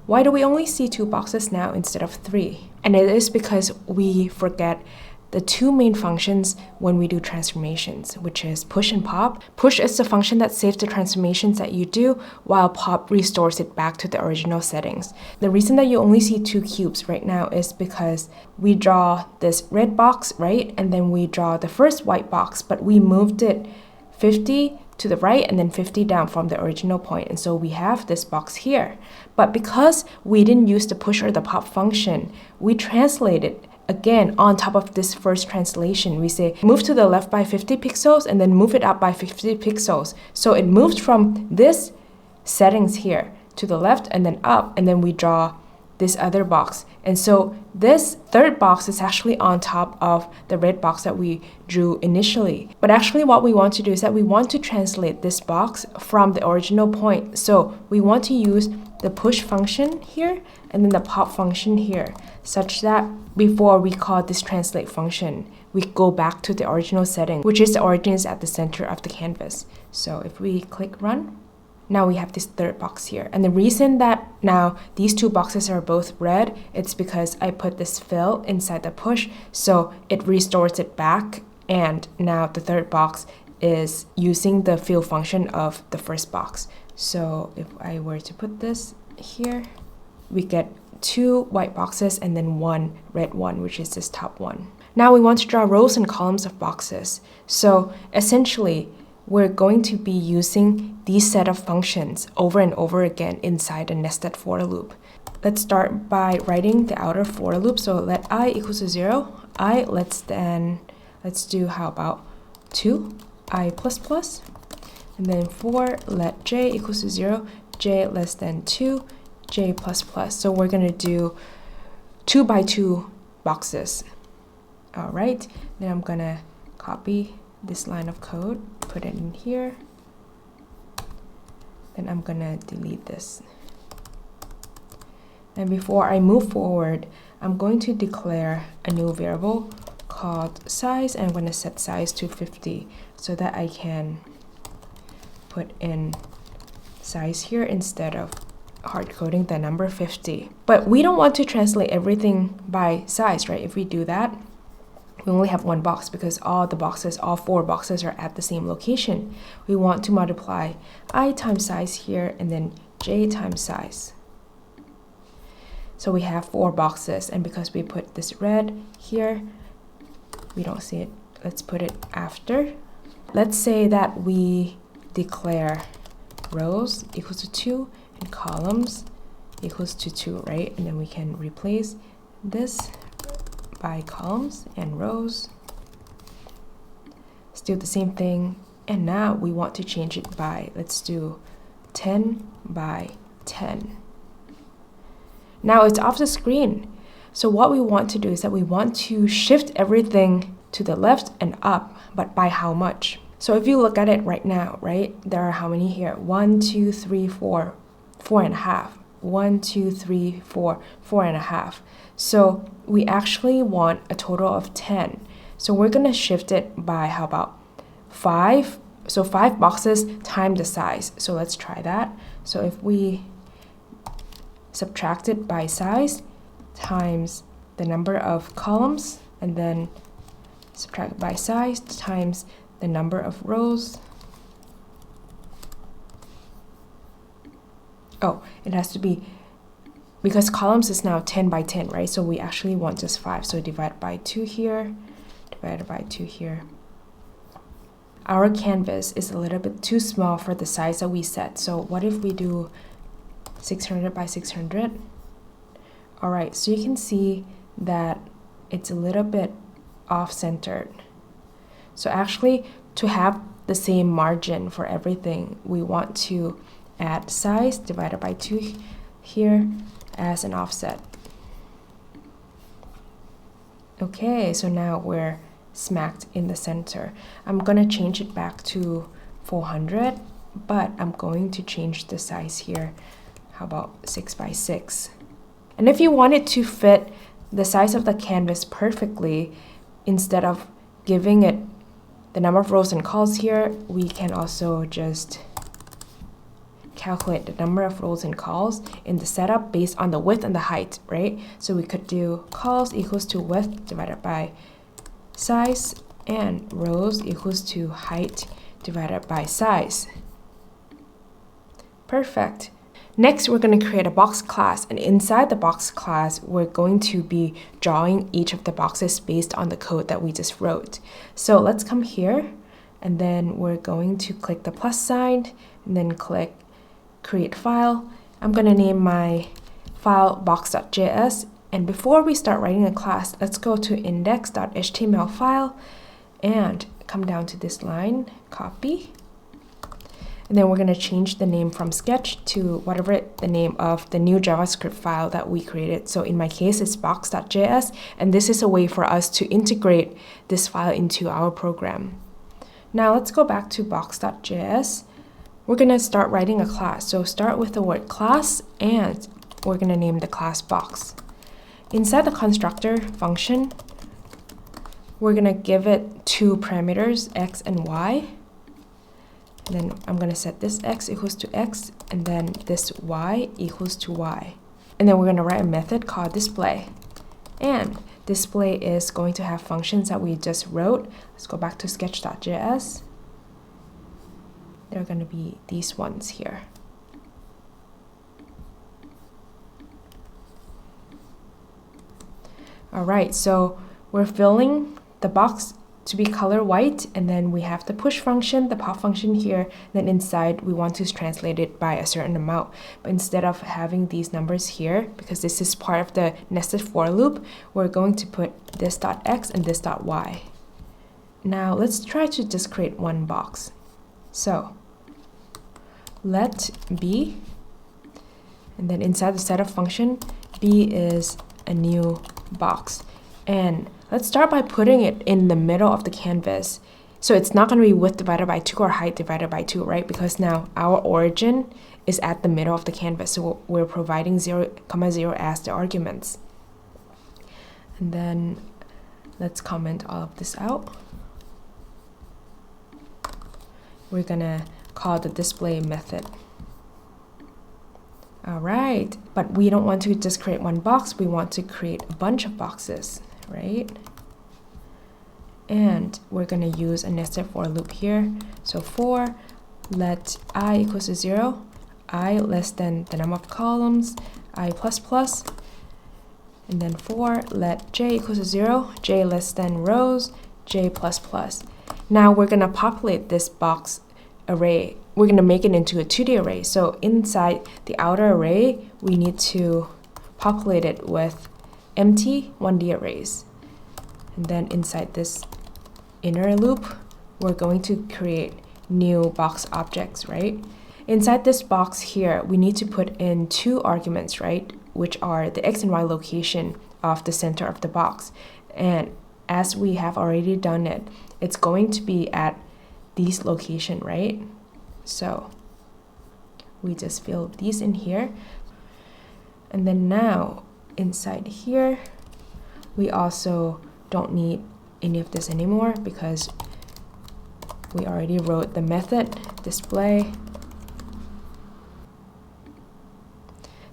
Why do we only see 2 boxes now instead of 3? And it is because we forget the 2 main functions when we do transformations, which is push and pop. Push is the function that saves the transformations that you do, while pop restores it back to the original settings. The reason that you only see 2 cubes right now is because we draw this red box, right? And then we draw the first white box, but we moved it 50 to the right and then 50 down from the original point, and so we have this box here. But because we didn't use the push or the pop function, we translate it again on top of this first translation. We say move to the left by 50 pixels and then move it up by 50 pixels. So it moves from this settings here to the left and then up, and then we draw this other box. And so this third box is actually on top of the red box that we drew initially. But actually what we want to do is that we want to translate this box from the original point. So we want to use the push function here and then the pop function here, such that before we call this translate function, we go back to the original setting, which is the origin is at the center of the canvas. So if we click run, now we have this third box here. And the reason that now these 2 boxes are both red, it's because I put this fill inside the push, so it restores it back, and now the third box is using the fill function of the first box. So if I were to put this here, we get 2 white boxes and then 1 red one, which is this top one. Now we want to draw rows and columns of boxes. So essentially, we're going to be using these set of functions over and over again inside a nested for loop. Let's start by writing the outer for loop. So let I equals to 0, I let's do how about 2, I plus plus, and then for let j equals to 0, j less than 2, j plus plus. So we're gonna do 2 by 2 boxes. All right, then I'm gonna copy this line of code, put it in here, then I'm gonna delete this. And before I move forward, I'm going to declare a new variable called size, and I'm going to set size to 50 so that I can put in size here instead of hard coding the number 50. But we don't want to translate everything by size, right? If we do that, we only have one box because all 4 boxes are at the same location. We want to multiply I times size here and then j times size. So we have 4 boxes, and because we put this red here, we don't see it. Let's put it after. Let's say that we declare rows equals to 2 and columns equals to 2, right? And then we can replace this by columns and rows. Let's do the same thing. And now we want to change it by, let's do 10 by 10. Now it's off the screen. So what we want to do is that we want to shift everything to the left and up, but by how much? So if you look at it right now, right, there are how many here? 1, 2, 3, 4, 4.5. 1, 2, 3, 4, 4.5. So we actually want a total of 10. So we're gonna shift it by, how about 5? So 5 boxes times the size. So let's try that. So if we subtract it by size times the number of columns, and then subtract it by size times the number of rows. Oh, it has to be, because columns is now 10 by 10, right? So we actually want just 5. So divide by 2 here, divided by 2 here. Our canvas is a little bit too small for the size that we set. So what if we do 600 by 600? All right, so you can see that it's a little bit off-centered. So actually, to have the same margin for everything, we want to add size divided by 2 here as an offset. Okay, so now we're smacked in the center. I'm gonna change it back to 400, but I'm going to change the size here. How about 6 by 6? And if you want it to fit the size of the canvas perfectly, instead of giving it the number of rows and calls here, we can also just calculate the number of rows and calls in the setup based on the width and the height, right? So we could do calls equals to width divided by size, and rows equals to height divided by size. Perfect. Next, we're going to create a box class, and inside the box class, we're going to be drawing each of the boxes based on the code that we just wrote. So let's come here, and then we're going to click the plus sign, and then click create file. I'm going to name my file box.js, and before we start writing a class, let's go to index.html file and come down to this line, copy. And then we're going to change the name from sketch to whatever the name of the new JavaScript file that we created. So in my case, it's box.js, and this is a way for us to integrate this file into our program. Now let's go back to box.js. We're going to start writing a class. So start with the word class, and we're going to name the class box. Inside the constructor function, we're going to give it 2 parameters, x and y. And then I'm going to set this x equals to x, and then this y equals to y. And then we're going to write a method called display. And display is going to have functions that we just wrote. Let's go back to sketch.js. They're going to be these ones here. All right, so we're filling the box to be color white, and then we have the push function, the pop function here. Then inside we want to translate it by a certain amount, but instead of having these numbers here, because this is part of the nested for loop, we're going to put this .x and this .y. Now let's try to just create one box. So let b, and then inside the setup function, b is a new box, and let's start by putting it in the middle of the canvas. So it's not going to be width divided by 2 or height divided by 2, right? Because now our origin is at the middle of the canvas. So we're providing 0, 0 as the arguments. And then let's comment all of this out. We're going to call the display method. All right, but we don't want to just create one box. We want to create a bunch of boxes, right? And we're going to use a nested for loop here. So for let I equals to 0, I less than the number of columns, I plus plus, and then for let j equals to 0, j less than rows, j plus plus. Now we're going to populate this box array. We're going to make it into a 2D array. So inside the outer array, we need to populate it with empty 1D arrays. And then inside this inner loop, we're going to create new box objects, right? Inside this box here, we need to put in 2 arguments, right? Which are the x and y location of the center of the box. And as we have already done it, it's going to be at these location, right? So we just fill these in here. And then now inside here, we also don't need any of this anymore because we already wrote the method display.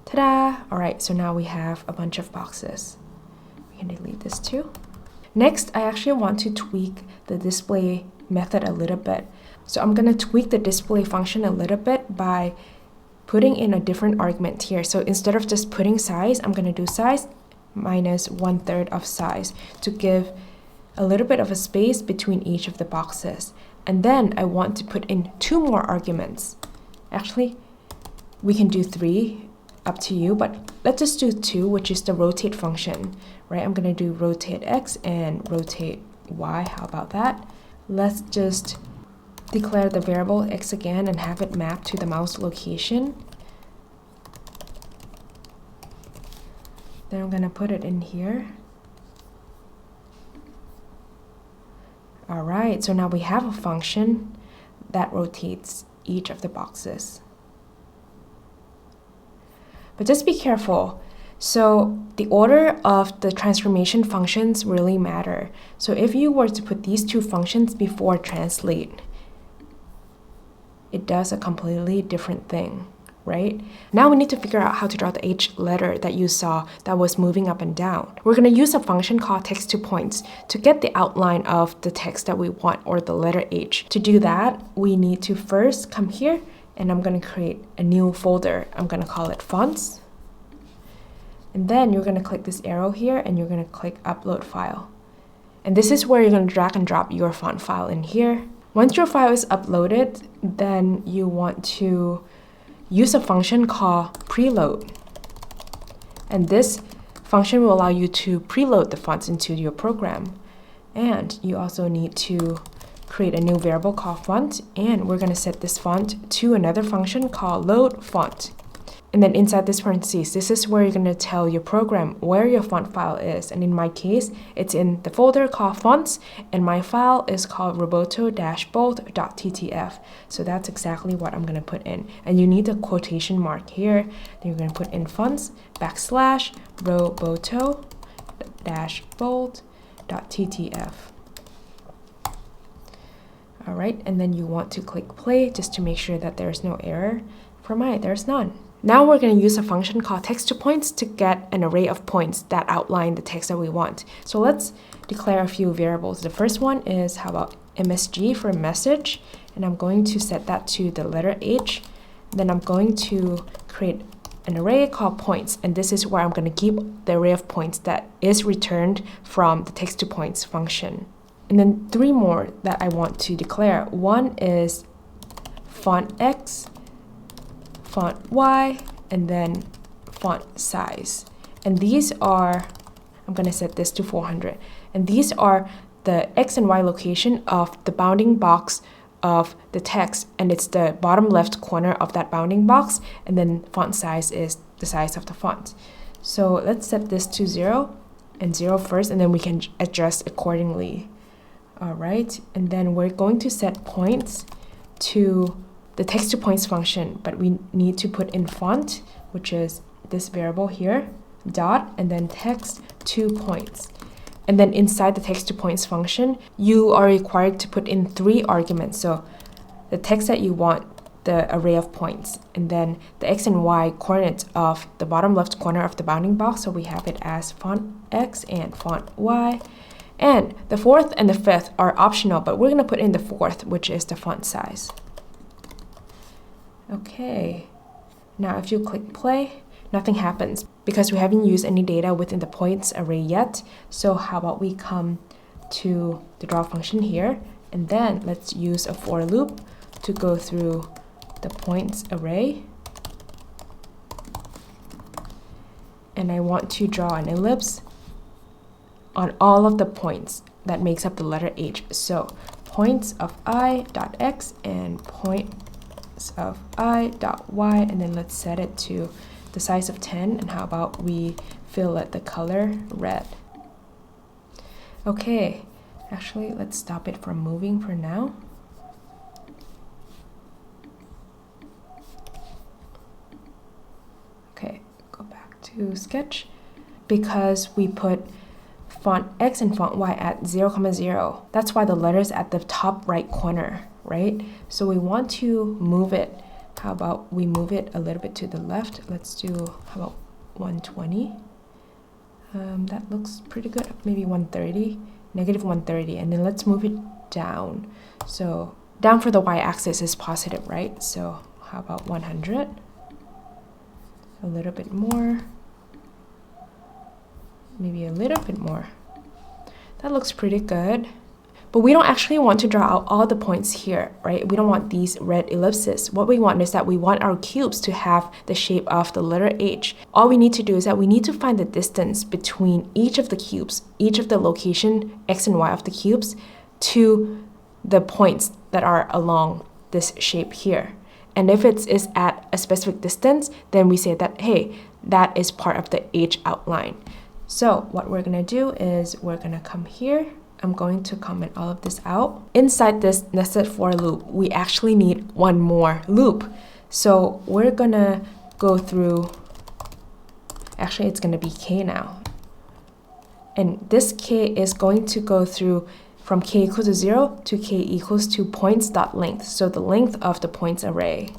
Ta-da! All right, so now we have a bunch of boxes. We can delete this too. Next, I actually want to tweak the display method a little bit. So I'm going to tweak the display function a little bit by putting in a different argument here. So instead of just putting size, I'm going to do size minus 1/3 of size to give a little bit of a space between each of the boxes. And then I want to put in 2 more arguments. Actually, we can do 3, up to you, but let's just do 2, which is the rotate function, right? I'm going to do rotate x and rotate y. How about that? Let's just declare the variable x again and have it mapped to the mouse location. Then I'm going to put it in here. All right, so now we have a function that rotates each of the boxes. But just be careful. So the order of the transformation functions really matter. So if you were to put these 2 functions before translate, it does a completely different thing, right? Now we need to figure out how to draw the H letter that you saw that was moving up and down. We're going to use a function called text to points to get the outline of the text that we want, or the letter H. To do that, we need to first come here, and I'm going to create a new folder. I'm going to call it fonts. And then you're going to click this arrow here, and you're going to click upload file. And this is where you're going to drag and drop your font file in here. Once your file is uploaded, then you want to use a function called preload. And this function will allow you to preload the fonts into your program. And you also need to create a new variable called font, and we're going to set this font to another function called load font. And then inside this parentheses, this is where you're going to tell your program where your font file is. And in my case, it's in the folder called fonts, and my file is called roboto-bold.ttf. So that's exactly what I'm going to put in. And you need a quotation mark here. Then you're going to put in fonts /roboto-bold.ttf. All right, and then you want to click play just to make sure that there's no error. For mine, there's none. Now we're going to use a function called text to points to get an array of points that outline the text that we want. So let's declare a few variables. The first one is, how about MSG for message? And I'm going to set that to the letter H. Then I'm going to create an array called points. And this is where I'm going to keep the array of points that is returned from the text to points function. And then 3 more that I want to declare. One is font X, font Y, and then font size. And these are, I'm going to set this to 400. And these are the X and Y location of the bounding box of the text. And it's the bottom left corner of that bounding box. And then font size is the size of the font. So let's set this to 0 and 0 first, and then we can adjust accordingly. All right, and then we're going to set points to the text to points function, but we need to put in font, which is this variable here, dot, and then text to points. And then inside the text to points function, you are required to put in 3 arguments. So the text that you want, the array of points, and then the x and y coordinates of the bottom left corner of the bounding box. So we have it as font x and font y. And the 4th and the 5th are optional, but we're gonna put in the 4th, which is the font size. Okay, now if you click play, nothing happens because we haven't used any data within the points array yet. So how about we come to the draw function here, and then let's use a for loop to go through the points array. And I want to draw an ellipse on all of the points that makes up the letter H. So points of I dot x and points of I dot y, and then let's set it to the size of 10. And how about we fill it the color red? Okay, actually let's stop it from moving for now. Okay, go back to sketch. Because we put font x and font y at 0, 0, that's why the letter's at the top right corner, right? So we want to move it. How about we move it a little bit to the left? Let's do, how about 120? That looks pretty good. Maybe 130, negative 130, and then let's move it down. So down for the y-axis is positive, right? So how about 100? A little bit more. Maybe a little bit more. That looks pretty good. But we don't actually want to draw out all the points here, right? We don't want these red ellipses. What we want is that we want our cubes to have the shape of the letter H. All we need to do is that we need to find the distance between each of the cubes, each of the location x and y of the cubes, to the points that are along this shape here. And if it is at a specific distance, then we say that, hey, that is part of the H outline. So what we're gonna do is we're gonna come here. I'm going to comment all of this out. Inside this nested for loop, we actually need one more loop. So we're gonna go through, actually it's gonna be k now. And this k is going to go through from k equals to 0 to k equals to points.length. So the length of the points array.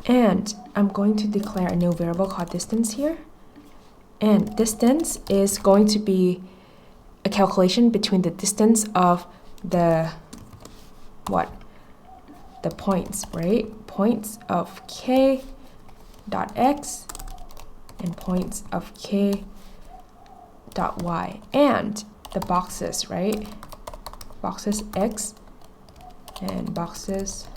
And I'm going to declare a new variable called distance here. And distance is going to be a calculation between the distance of the, the points, right? Points of k dot x and points of k dot y. And the boxes, right? Boxes x and boxes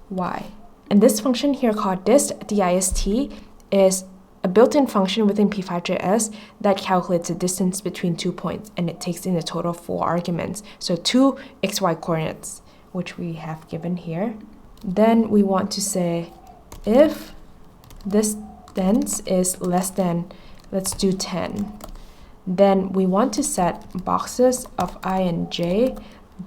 y. And this function here called dist, D-I-S-T, is a built-in function within p5.js that calculates the distance between 2 points, and it takes in a total of 4 arguments. So 2 xy coordinates, which we have given here. Then we want to say if this distance is less than, let's do 10, then we want to set boxes of I and j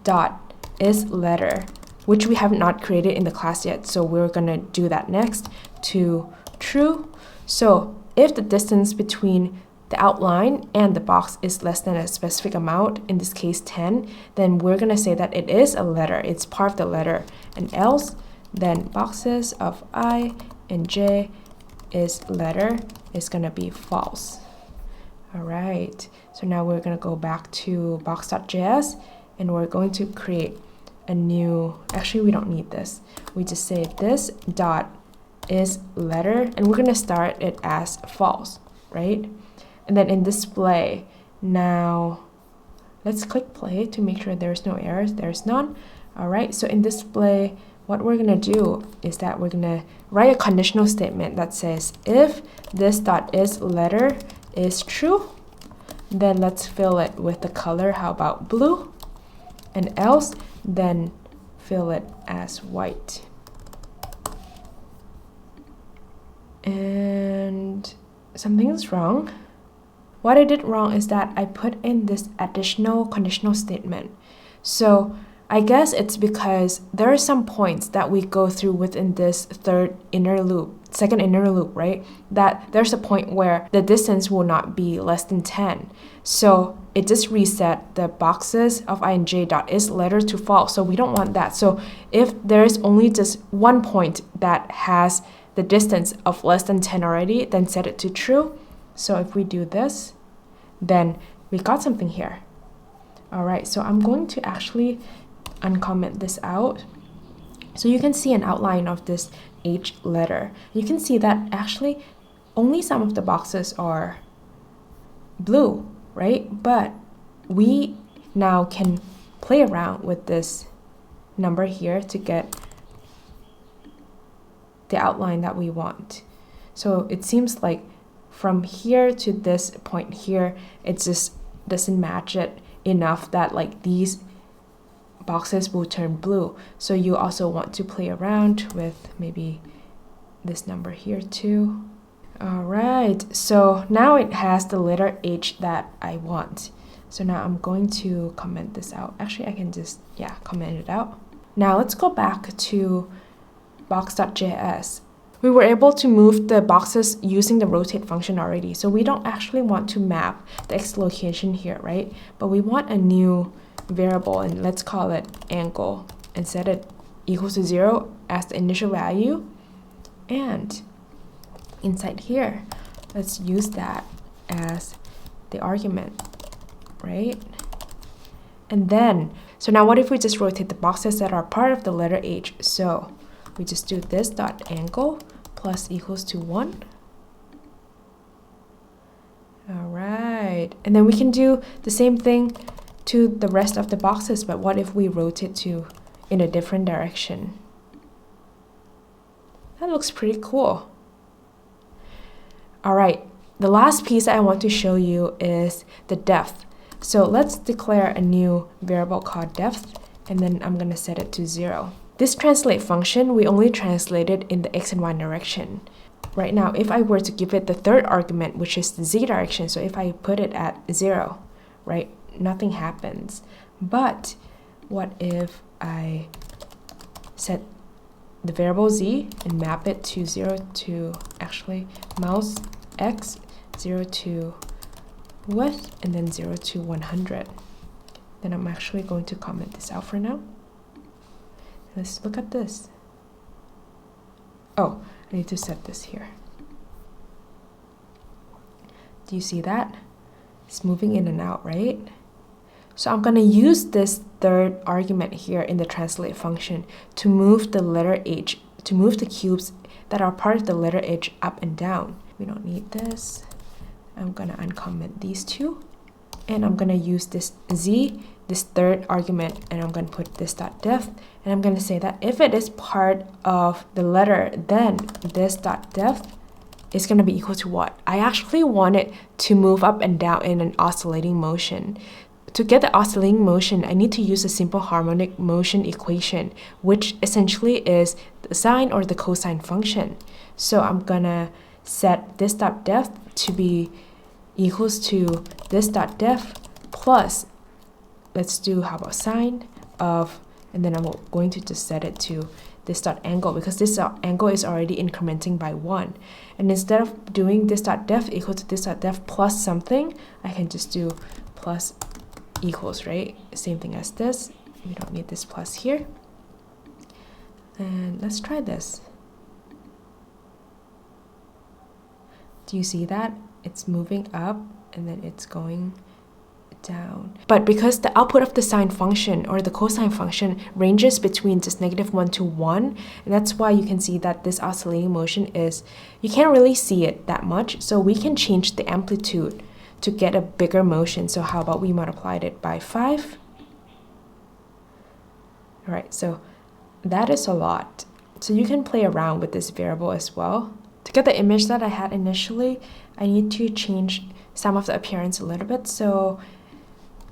dot is letter, which we have not created in the class yet. So we're gonna do that next, to true. So if the distance between the outline and the box is less than a specific amount, in this case 10, then we're gonna say that it is a letter, it's part of the letter. And else, then boxes of I and j is letter is gonna be false. All right, so now we're gonna go back to box.js and we're going to create a new, actually we don't need this. We just say this dot is letter, and we're gonna start it as false, right? And then in display, now let's click play to make sure there's no errors. There's none. All right, so in display, what we're gonna do is that we're gonna write a conditional statement that says if this dot is letter is true, then let's fill it with the color. How about blue? And else, then fill it as white. And something is wrong. What I did wrong is that I put in this additional conditional statement. So I guess it's because there are some points that we go through within this second inner loop, right? That there's a point where the distance will not be less than 10. So it just reset the boxes of ing.is letter to false. So we don't want that. So if there is only just one point that has the distance of less than 10 already, then set it to true. So if we do this, then we got something here. All right, so I'm going to actually uncomment this out. So you can see an outline of this H letter. You can see that actually only some of the boxes are blue, right? But we now can play around with this number here to get the outline that we want. So it seems like from here to this point here, it just doesn't match it enough that like these boxes will turn blue. So you also want to play around with maybe this number here too. All right, so now it has the letter H that I want. So now I'm going to comment this out. Actually, I can just, comment it out. Now let's go back to box.js. We were able to move the boxes using the rotate function already. So we don't actually want to map the X location here, right? But we want a new variable, and let's call it angle and set it equals to 0 as the initial value. And inside here, let's use that as the argument, right? And then, so now what if we just rotate the boxes that are part of the letter H? So we just do this dot angle plus equals to 1. All right, and then we can do the same thing to the rest of the boxes, but what if we rotate to in a different direction? That looks pretty cool. All right, the last piece I want to show you is the depth. So let's declare a new variable called depth, and then I'm gonna set it to 0. This translate function, we only translate it in the X and Y direction. Right now, if I were to give it the third argument, which is the Z direction, so if I put it at 0, right, nothing happens. But what if I set the variable Z and map it to 0 to actually mouse X, 0 to width, and then 0 to 100. Then I'm actually going to comment this out for now. Let's look at this. Oh, I need to set this here. Do you see that? It's moving in and out, right? So I'm going to use this third argument here in the translate function to move the letter H, to move the cubes that are part of the letter H up and down. We don't need this. I'm going to uncomment these two. And I'm going to use this Z, this third argument, and I'm going to put this dot depth. And I'm going to say that if it is part of the letter, then this dot depth is going to be equal to what? I actually want it to move up and down in an oscillating motion. To get the oscillating motion, I need to use a simple harmonic motion equation, which essentially is the sine or the cosine function. So I'm going to set this dot depth to be equals to this dot depth plus, let's do, how about sine of, and then I'm going to just set it to this dot angle, because this angle is already incrementing by 1. And instead of doing this dot depth equal to this dot depth plus something, I can just do plus equals, right? Same thing as this. We don't need this plus here. And let's try this. Do you see that? It's moving up and then it's going down. But because the output of the sine function or the cosine function ranges between just -1 to 1, and that's why you can see that this oscillating motion is, you can't really see it that much, so we can change the amplitude to get a bigger motion. So how about we multiplied it by 5? All right, so that is a lot. So you can play around with this variable as well. To get the image that I had initially, I need to change some of the appearance a little bit. So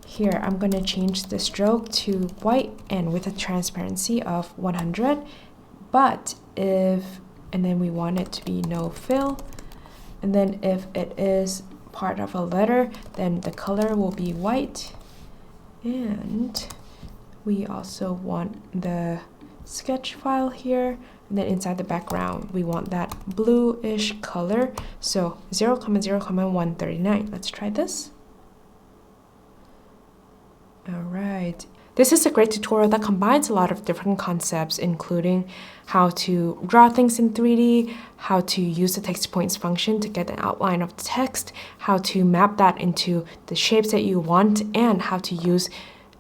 here, I'm going to change the stroke to white and with a transparency of 100. But if and then we want it to be no fill. And then if it is part of a letter, then the color will be white. And we also want the sketch file here. And then inside the background, we want that bluish color. So 0,0,139. Let's try this. All right. This is a great tutorial that combines a lot of different concepts, including how to draw things in 3D, how to use the text points function to get an outline of the text, how to map that into the shapes that you want, and how to use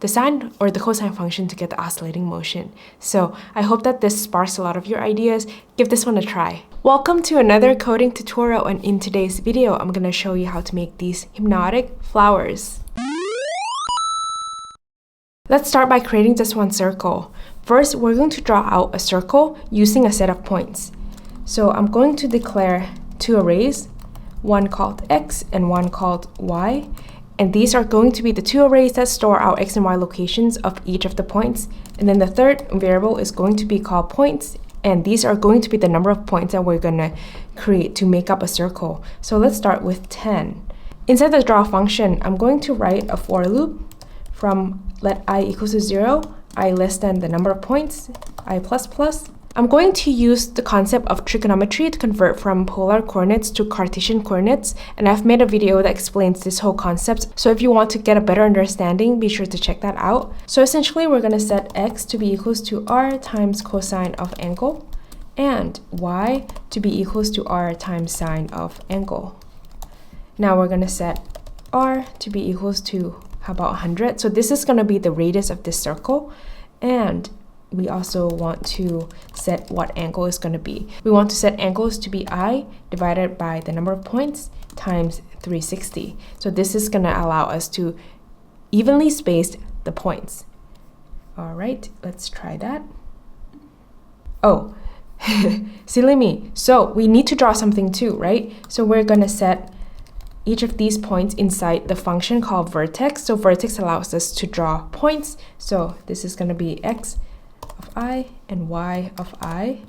the sine or the cosine function to get the oscillating motion. So I hope that this sparks a lot of your ideas. Give this one a try. Welcome to another coding tutorial, and in today's video, I'm going to show you how to make these hypnotic flowers. Let's start by creating just one circle. First, we're going to draw out a circle using a set of points. So I'm going to declare two arrays, one called x and one called y. And these are going to be the two arrays that store our x and y locations of each of the points. And then the third variable is going to be called points. And these are going to be the number of points that we're going to create to make up a circle. So let's start with 10. Inside the draw function, I'm going to write a for loop from let I equals to 0, I less than the number of points, I plus plus. I'm going to use the concept of trigonometry to convert from polar coordinates to Cartesian coordinates, and I've made a video that explains this whole concept, so if you want to get a better understanding, be sure to check that out. So essentially, we're going to set x to be equals to r times cosine of angle, and y to be equals to r times sine of angle. Now we're going to set r to be equals to, how about 100? So this is going to be the radius of this circle, and we also want to set what angle is going to be. We want to set angles to be I divided by the number of points times 360. So this is going to allow us to evenly space the points. All right, let's try that. Oh, silly me. So we need to draw something too, right? So we're going to set each of these points inside the function called vertex. So vertex allows us to draw points. So this is going to be x of I and y of I.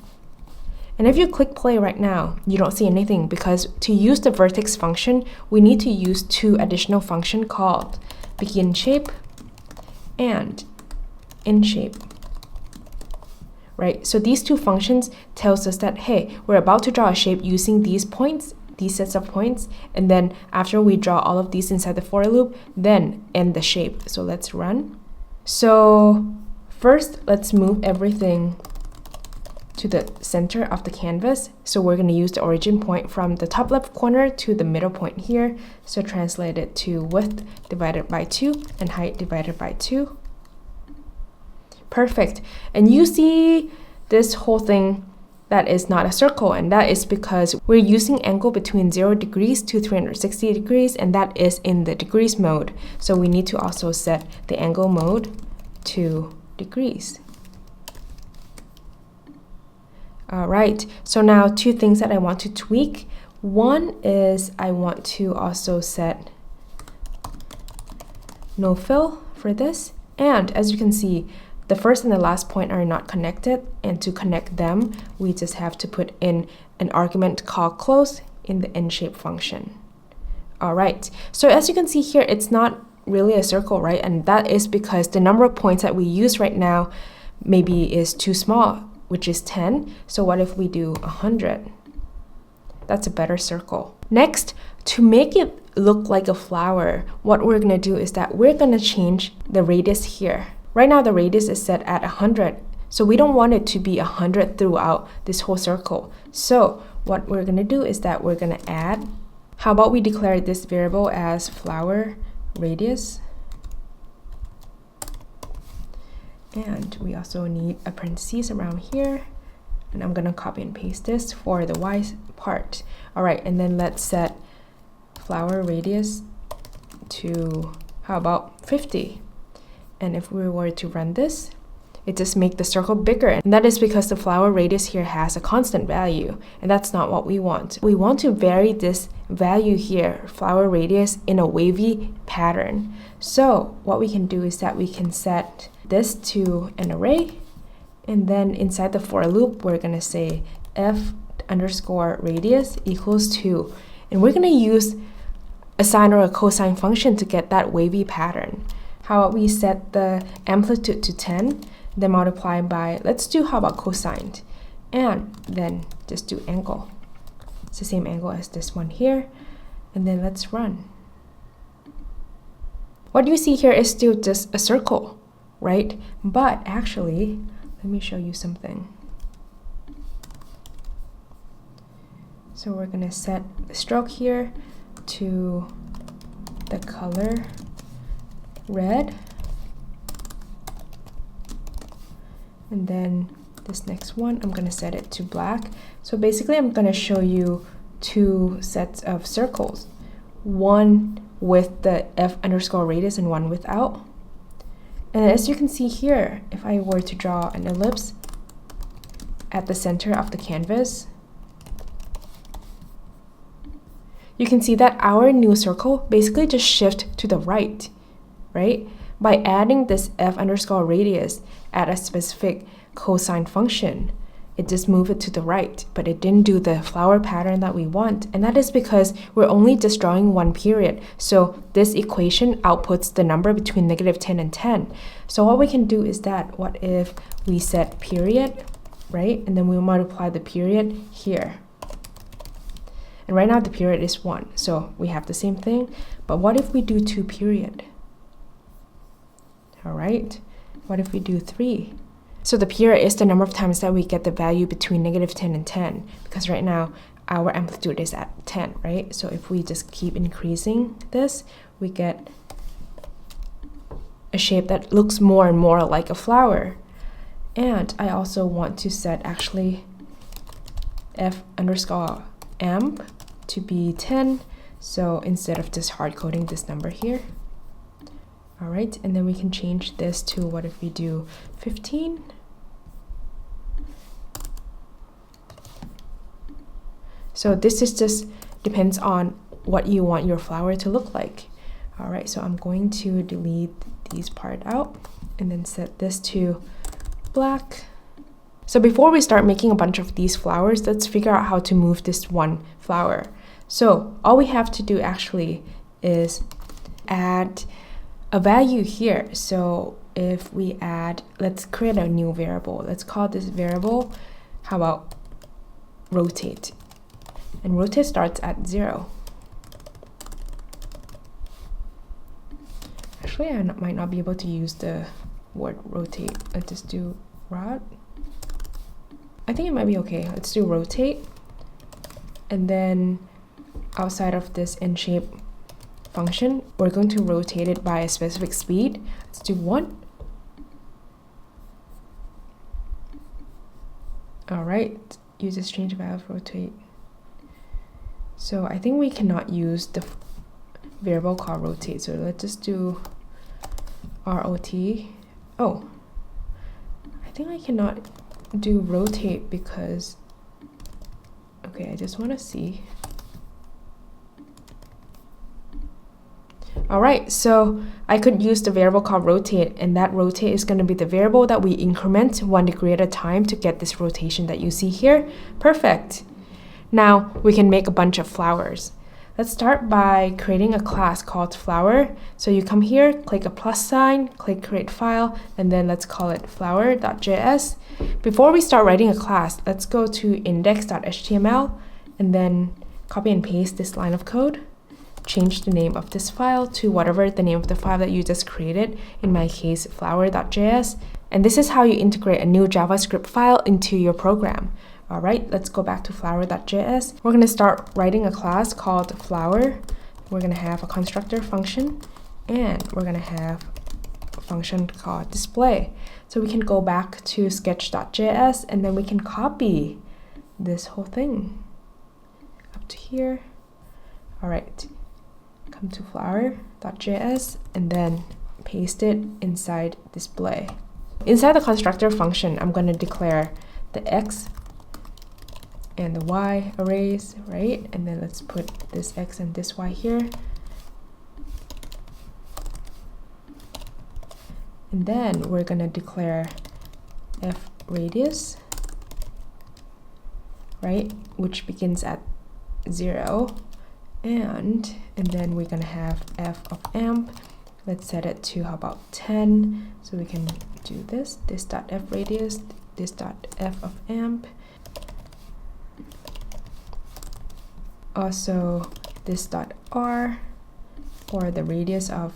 And if you click play right now, you don't see anything because to use the vertex function, we need to use two additional functions called begin shape and end shape. Right? So these two functions tells us that, hey, we're about to draw a shape using these points, these sets of points, and then after we draw all of these inside the for loop, then end the shape. So let's run. So first, let's move everything to the center of the canvas. So we're going to use the origin point from the top left corner to the middle point here. So translate it to width divided by 2 and height divided by 2. Perfect. And you see this whole thing that is not a circle, and that is because we're using angle between 0 degrees to 360 degrees, and that is in the degrees mode. So we need to also set the angle mode to degrees. All right, so now two things that I want to tweak. One is I want to also set no fill for this, and as you can see, the first and the last point are not connected, and to connect them, we just have to put in an argument called close in the end shape function. All right, so as you can see here, it's not really a circle, right? And that is because the number of points that we use right now maybe is too small, which is 10. So what if we do 100? That's a better circle. Next, to make it look like a flower, what we're going to do is that we're going to change the radius here. Right now the radius is set at 100, so we don't want it to be 100 throughout this whole circle. So what we're going to do is that we're going to add, how about we declare this variable as flower radius, and we also need a parentheses around here, and I'm going to copy and paste this for the y part. All right, and then let's set flower radius to, how about 50? And if we were to run this, it just makes the circle bigger. And that is because the flower radius here has a constant value. And that's not what we want. We want to vary this value here, flower radius, in a wavy pattern. So what we can do is that we can set this to an array. And then inside the for loop, we're going to say f underscore radius equals 2. And we're going to use a sine or a cosine function to get that wavy pattern. How about we set the amplitude to 10, then multiply by, let's do, how about cosine? And then just do angle. It's the same angle as this one here. And then let's run. What you see here is still just a circle, right? But actually, let me show you something. So we're going to set the stroke here to the color red. And then this next one, I'm going to set it to black. So basically, I'm going to show you two sets of circles. One with the f underscore radius and one without. And as you can see here, if I were to draw an ellipse at the center of the canvas, you can see that our new circle basically just shifts to the right, right? By adding this f underscore radius at a specific cosine function, it just moved it to the right, but it didn't do the flower pattern that we want. And that is because we're only just drawing one period. So this equation outputs the number between -10 and 10. So what we can do is that, what if we set period, right? And then we'll multiply the period here. And right now the period is 1. So we have the same thing. But what if we do 2 period? All right. What if we do 3? So the period is the number of times that we get the value between -10 and 10, because right now our amplitude is at 10, right? So if we just keep increasing this, we get a shape that looks more and more like a flower. And I also want to set actually f underscore amp to be 10. So instead of just hard coding this number here. All right, and then we can change this to, what if we do 15? So this is just depends on what you want your flower to look like. All right, so I'm going to delete these part out and then set this to black. So before we start making a bunch of these flowers, let's figure out how to move this one flower. So all we have to do actually is add a value here. So if we add, let's create a new variable. Let's call this variable, how about rotate? And rotate starts at 0. Actually, I might not be able to use the word rotate. Let's just do rot. I think it might be okay. Let's do rotate. And then outside of this in-shape function, we're going to rotate it by a specific speed. Let's do 1. All right, use this change value of rotate. So I think we cannot use the variable called rotate. So let's just do ROT. Oh, I think I cannot do rotate because, okay, I just want to see. All right, so I could use the variable called rotate, and that rotate is going to be the variable that we increment 1 degree at a time to get this rotation that you see here. Perfect. Now we can make a bunch of flowers. Let's start by creating a class called flower. So you come here, click a plus sign, click create file, and then let's call it flower.js. Before we start writing a class, let's go to index.html and then copy and paste this line of code. Change the name of this file to whatever the name of the file that you just created, in my case flower.js, and this is how you integrate a new JavaScript file into your program. All right, let's go back to flower.js. We're going to start writing a class called flower. We're going to have a constructor function, and we're going to have a function called display. So we can go back to sketch.js, and then we can copy this whole thing up to here. All right. Come to flower.js and then paste it inside display. Inside the constructor function, I'm going to declare the x and the y arrays, right? And then let's put this x and this y here. And then we're going to declare f radius. right? Which begins at 0. And then we're gonna have f of amp. Let's set it to, how about 10? So we can do this dot f radius, this dot f of amp. Also this dot r for the radius of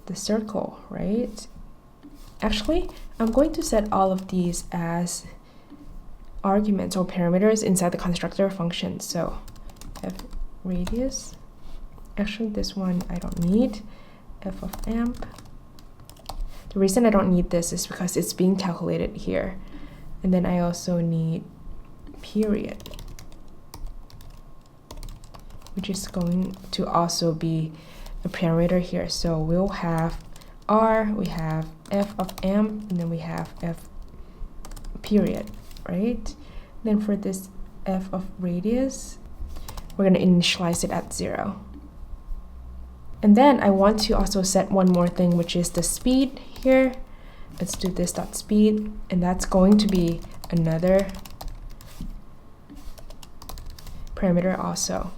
the circle, right? Actually, I'm going to set all of these as arguments or parameters inside the constructor function. So f radius, actually this one I don't need, f of amp. The reason I don't need this is because it's being calculated here. And then I also need period, which is going to also be a parameter here. So we'll have r, we have f of amp, and then we have f period, right? Then for this f of radius, we're going to initialize it at 0. And then I want to also set one more thing, which is the speed here. Let's do this dot speed, and that's going to be another parameter also.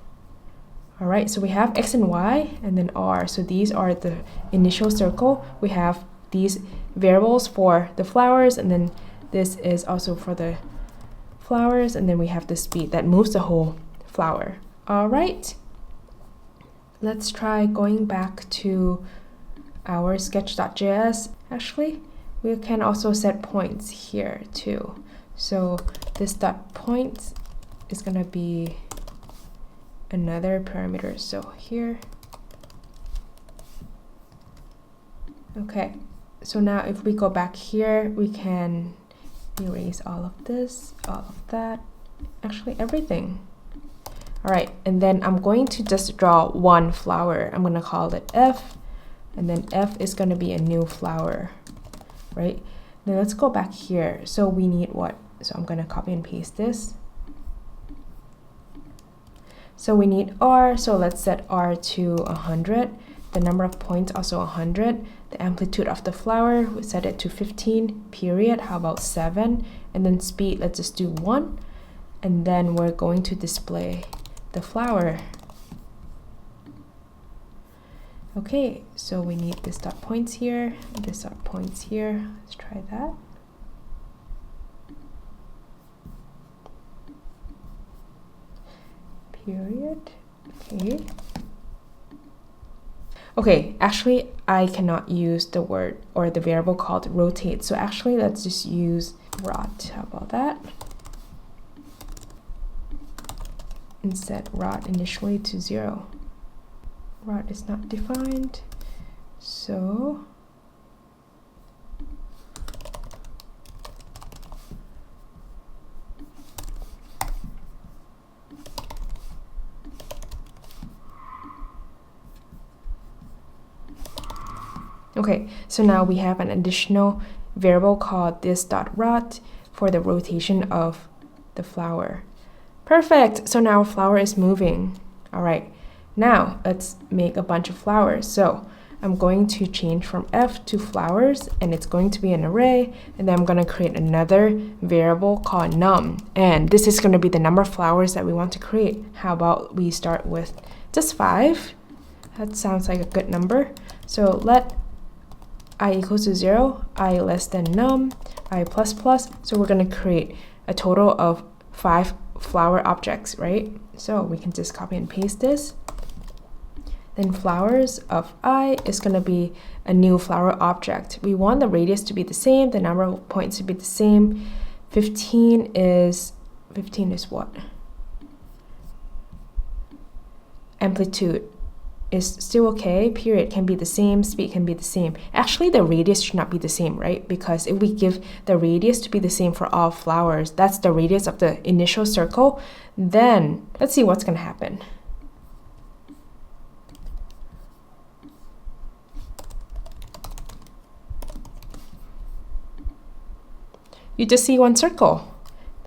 All right, so we have x and y and then r. So these are the initial circle. We have these variables for the flowers, and then this is also for the flowers, and then we have the speed that moves the whole flower. All right, let's try going back to our sketch.js. Actually, we can also set points here too. So this dot points is gonna be another parameter. So here, okay. So now if we go back here, we can erase all of this, all of that, actually everything. All right, and then I'm going to just draw one flower. I'm gonna call it F, and then F is gonna be a new flower, right? Then let's go back here. So we need what? So I'm gonna copy and paste this. So we need R, so let's set R to 100. The number of points also 100. The amplitude of the flower, we set it to 15, period. How about 7? And then speed, let's just do 1. And then we're going to display the flower. Okay, so we need this dot points here, this dot points here. Let's try that. Period. Okay. Okay, actually I cannot use the word or the variable called rotate. So actually let's just use rot. How about that? And set rot initially to 0. Rot is not defined. So okay, so now we have an additional variable called this.rot for the rotation of the flower. Perfect, so now our flower is moving. All right, now let's make a bunch of flowers. So I'm going to change from F to flowers, and it's going to be an array, and then I'm gonna create another variable called num, and this is gonna be the number of flowers that we want to create. How about we start with just 5? That sounds like a good number. So let I equals to 0, I less than num, I plus plus. So we're gonna create a total of 5 flower objects, right? So we can just copy and paste this. Then flowers of I is gonna be a new flower object. We want the radius to be the same, the number of points to be the same. 15 is what? Amplitude is still okay, period can be the same, speed can be the same. Actually, the radius should not be the same, right? Because if we give the radius to be the same for all flowers, that's the radius of the initial circle, then let's see what's gonna happen. You just see one circle.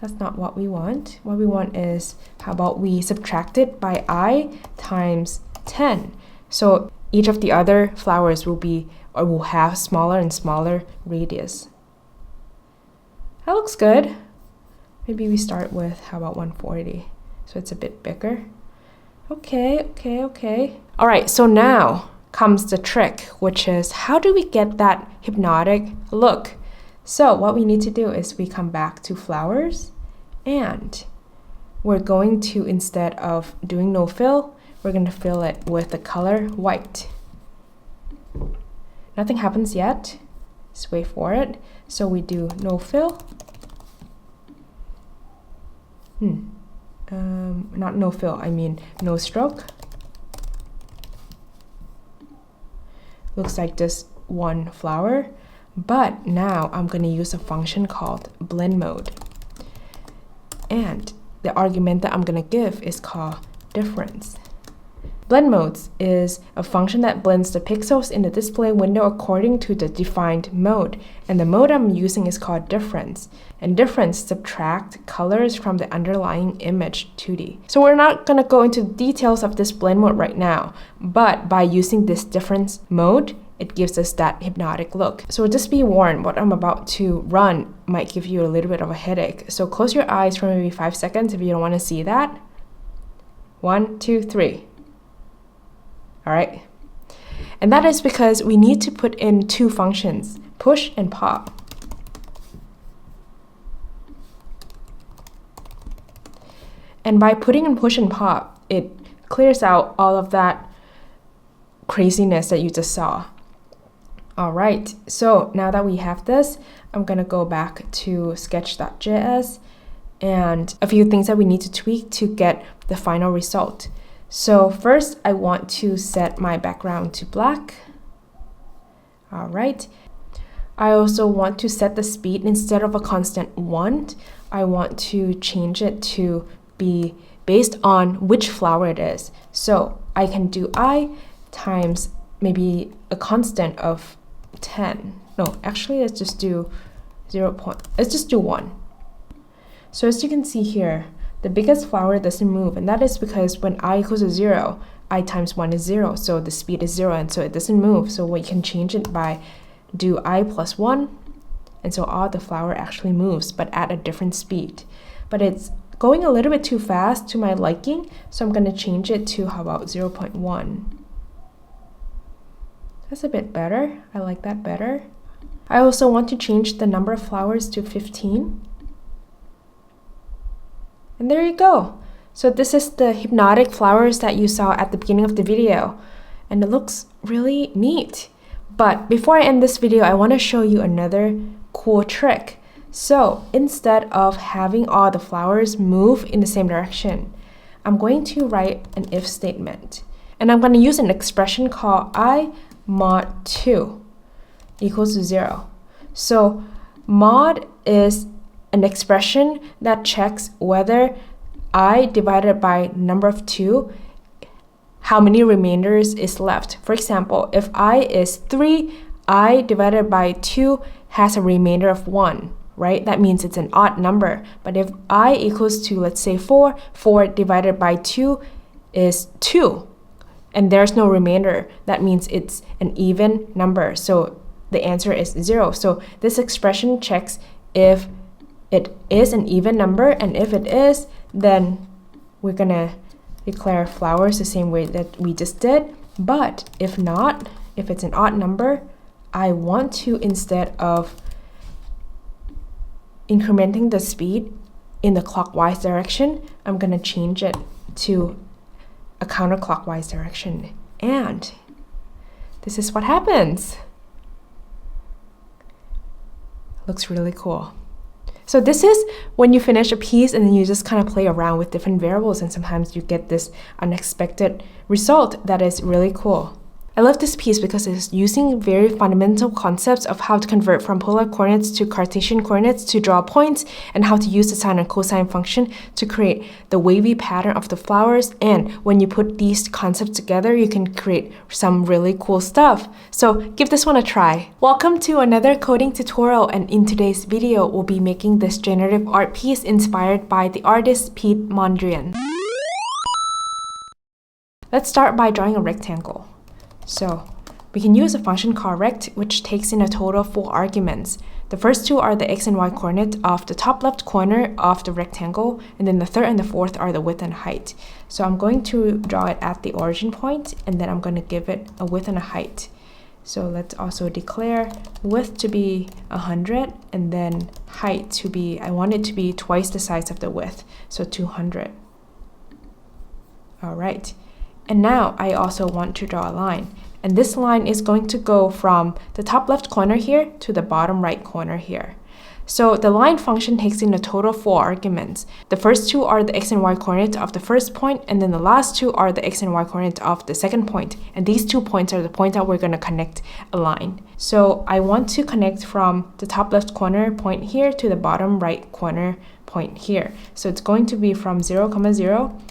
That's not what we want. What we want is, how about we subtract it by I times 10. So each of the other flowers will be, or will have smaller and smaller radius. That looks good. Maybe we start with, how about 140? So it's a bit bigger. Okay. All right, so now comes the trick, which is how do we get that hypnotic look? So what we need to do is we come back to flowers, and we're going to, instead of doing no fill, we're going to fill it with the color white. Nothing happens yet. Just wait for it. So we do no fill. Not no fill, I mean no stroke. Looks like just one flower. But now I'm going to use a function called blend mode. And the argument that I'm going to give is called difference. Blend modes is a function that blends the pixels in the display window according to the defined mode. And the mode I'm using is called difference. And difference subtract colors from the underlying image 2D. So we're not going to go into details of this blend mode right now, but by using this difference mode, it gives us that hypnotic look. So just be warned, what I'm about to run might give you a little bit of a headache. So close your eyes for maybe 5 seconds if you don't want to see that. 1, 2, 3. All right. And that is because we need to put in two functions, push and pop. And by putting in push and pop, it clears out all of that craziness that you just saw. All right, so now that we have this, I'm gonna go back to sketch.js and a few things that we need to tweak to get the final result. So first, I want to set my background to black. All right. I also want to set the speed instead of a constant 1. I want to change it to be based on which flower it is. So I can do I times maybe a constant of 10. No, actually, let's just do 1. So as you can see here, the biggest flower doesn't move, and that is because when I equals to 0, I times 1 is 0, so the speed is 0, and so it doesn't move. So we can change it by do I plus 1, and so all the flower actually moves, but at a different speed. But it's going a little bit too fast to my liking, so I'm going to change it to, how about 0.1. That's a bit better. I like that better. I also want to change the number of flowers to 15. And there you go. So this is the hypnotic flowers that you saw at the beginning of the video. And it looks really neat. But before I end this video, I want to show you another cool trick. So instead of having all the flowers move in the same direction, I'm going to write an if statement. And I'm going to use an expression called I mod 2 equals to 0. So mod is an expression that checks whether I divided by number of 2, how many remainders is left. For example, if I is 3, I divided by 2 has a remainder of 1, right? That means it's an odd number. But if I equals to, let's say 4, 4 divided by 2 is 2, and there's no remainder. That means it's an even number. So the answer is 0. So this expression checks if it is an even number, and if it is, then we're gonna declare flowers the same way that we just did. But if not, if it's an odd number, I want to, instead of incrementing the speed in the clockwise direction, I'm gonna change it to a counterclockwise direction. And this is what happens. Looks really cool. So this is when you finish a piece and then you just kind of play around with different variables, and sometimes you get this unexpected result that is really cool. I love this piece because it's using very fundamental concepts of how to convert from polar coordinates to Cartesian coordinates to draw points, and how to use the sine and cosine function to create the wavy pattern of the flowers. And when you put these concepts together, you can create some really cool stuff. So give this one a try. Welcome to another coding tutorial, and in today's video, we'll be making this generative art piece inspired by the artist Piet Mondrian. Let's start by drawing a rectangle. So we can use a function called rect, which takes in a total of 4 arguments. The first 2 are the x and y coordinate of the top left corner of the rectangle, and then the third and the fourth are the width and height. So I'm going to draw it at the origin point, and then I'm going to give it a width and a height. So let's also declare width to be 100, and then height to be, I want it to be twice the size of the width, so 200. All right, and now I also want to draw a line. And this line is going to go from the top left corner here to the bottom right corner here. So the line function takes in a total of 4 arguments. The first 2 are the x and y coordinate of the first point, and then the last 2 are the x and y coordinate of the second point. And these 2 points are the point that we're going to connect a line. So I want to connect from the top left corner point here to the bottom right corner point here. So it's going to be from 0, 0,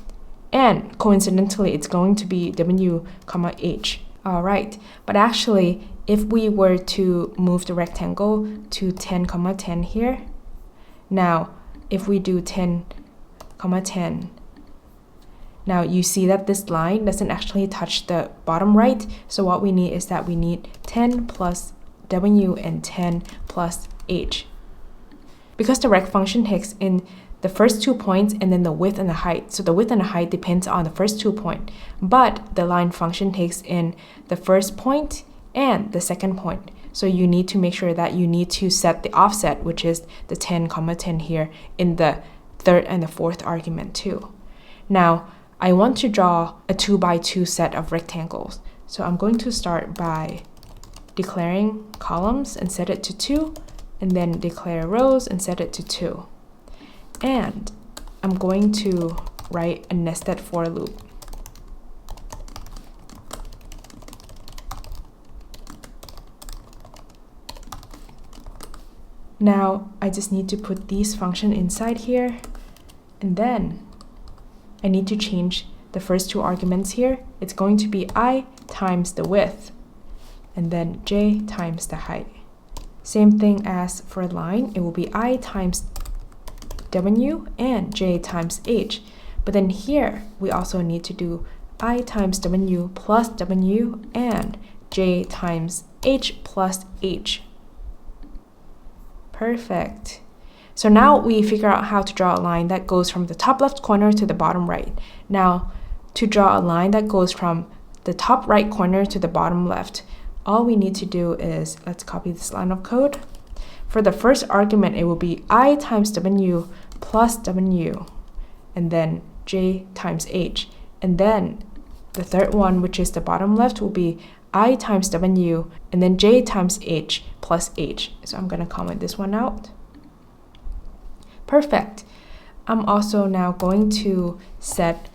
and coincidentally, it's going to be w, h. All right, but actually, if we were to move the rectangle to 10, 10 here, now if we do 10, 10, now you see that this line doesn't actually touch the bottom right. So what we need is that we need 10 plus w and 10 plus h. Because the rect function takes in the first 2 points and then the width and the height. So the width and the height depends on the first 2 points, but the line function takes in the first point and the second point. So you need to make sure that you need to set the offset, which is the 10, 10 here in the third and the fourth argument too. Now, I want to draw a 2 by 2 set of rectangles. So I'm going to start by declaring columns and set it to 2, and then declare rows and set it to 2. And I'm going to write a nested for loop. Now I just need to put these functions inside here, and then I need to change the first 2 arguments here. It's going to be I times the width, and then j times the height. Same thing as for line, it will be I times w and j times h. But then here, we also need to do I times w plus w and j times h plus h. Perfect. So now we figure out how to draw a line that goes from the top left corner to the bottom right. Now, to draw a line that goes from the top right corner to the bottom left, all we need to do is, let's copy this line of code. For the first argument, it will be I times w plus w, and then j times h. And then the third one, which is the bottom left, will be I times w, and then j times h plus h. So I'm going to comment this one out. Perfect. I'm also now going to set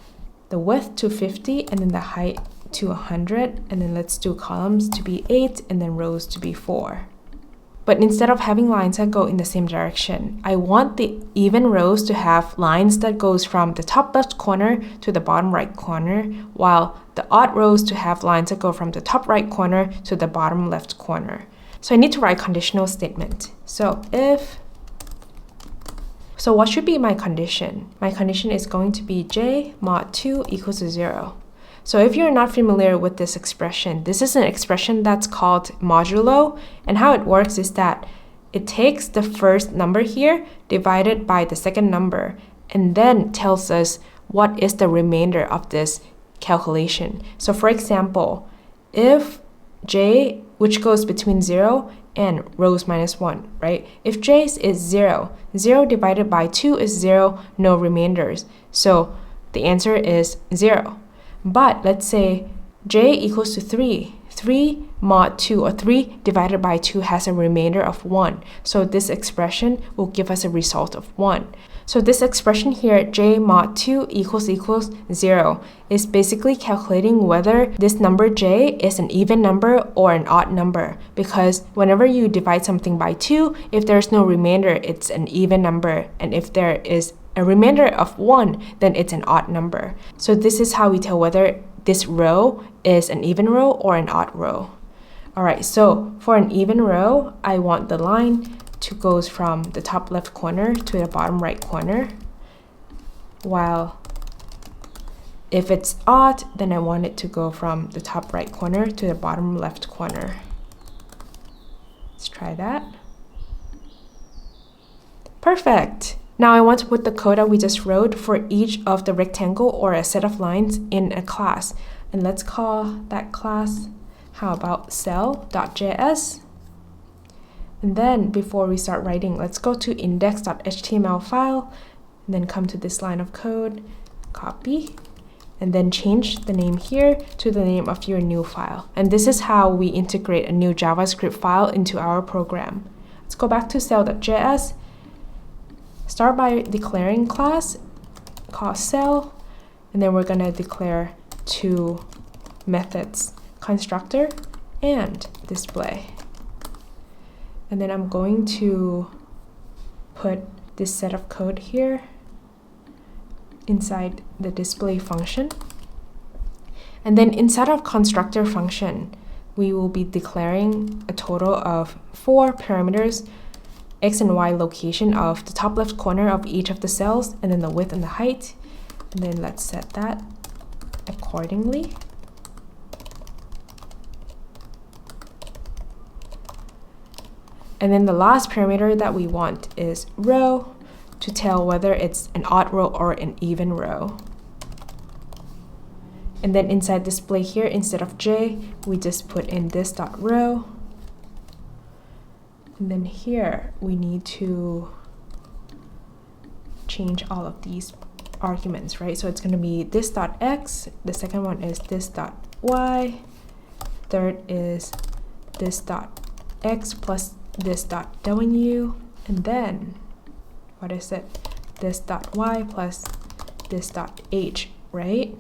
the width to 50, and then the height to 100, and then let's do columns to be 8, and then rows to be 4. But instead of having lines that go in the same direction, I want the even rows to have lines that goes from the top left corner to the bottom right corner, while the odd rows to have lines that go from the top right corner to the bottom left corner. So I need to write a conditional statement. So what should be my condition? My condition is going to be j mod 2 equals to 0. So if you're not familiar with this expression, this is an expression that's called modulo, and how it works is that it takes the first number here divided by the second number, and then tells us what is the remainder of this calculation. So for example, if j, which goes between 0 and rows minus 1, right? If j is 0, 0 divided by 2 is 0, no remainders. So the answer is 0. But let's say j equals to 3. 3 mod 2, or 3 divided by 2, has a remainder of 1. So this expression will give us a result of 1. So this expression here, j mod 2 equals 0, is basically calculating whether this number j is an even number or an odd number. Because whenever you divide something by 2, if there's no remainder, it's an even number. And if there is a remainder of 1, then it's an odd number. So this is how we tell whether this row is an even row or an odd row. Alright, so for an even row, I want the line to go from the top left corner to the bottom right corner, while If it's odd, then I want it to go from the top right corner to the bottom left corner. Let's try that. Perfect. Now I want to put the code that we just wrote for each of the rectangle or a set of lines in a class. And let's call that class, how about cell.js? And then before we start writing, let's go to index.html file, and then come to this line of code, copy, and then change the name here to the name of your new file. And this is how we integrate a new JavaScript file into our program. Let's go back to cell.js. Start by declaring class called cell, and then we're gonna declare two methods, constructor and display. And then I'm going to put this set of code here inside the display function. And then inside of constructor function, we will be declaring a total of 4 parameters, X and Y location of the top left corner of each of the cells, and then the width and the height. And then let's set that accordingly. And then the last parameter that we want is row, to tell whether it's an odd row or an even row. And then inside display here, instead of J, we just put in this.row. And then here, we need to change all of these arguments, right? So it's going to be this.x, the second one is this.y, third is this.x plus this.w, and then what is it? This.y plus this.h, right?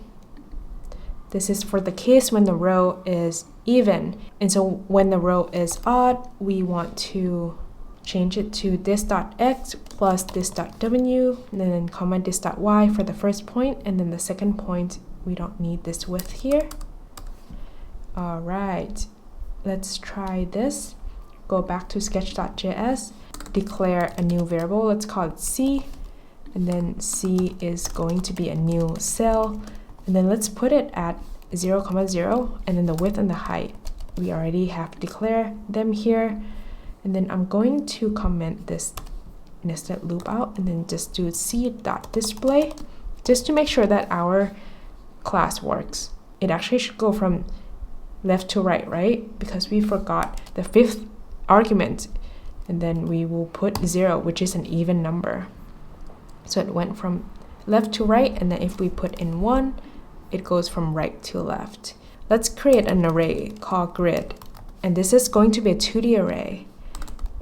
This is for the case when the row is even. And so when the row is odd, we want to change it to this.x plus this.w, and then comma this.y for the first point, and then the second point, we don't need this width here. All right, let's try this. Go back to sketch.js, declare a new variable, let's call it C, and then C is going to be a new cell, and then let's put it at 0, 0, and then the width and the height, we already have declared them here. And then I'm going to comment this nested loop out, and then just do c.display, just to make sure that our class works. It actually should go from left to right, right? Because we forgot the 5th argument, and then we will put 0, which is an even number. So it went from left to right, and then if we put in 1, it goes from right to left. Let's create an array called grid, and this is going to be a 2D array,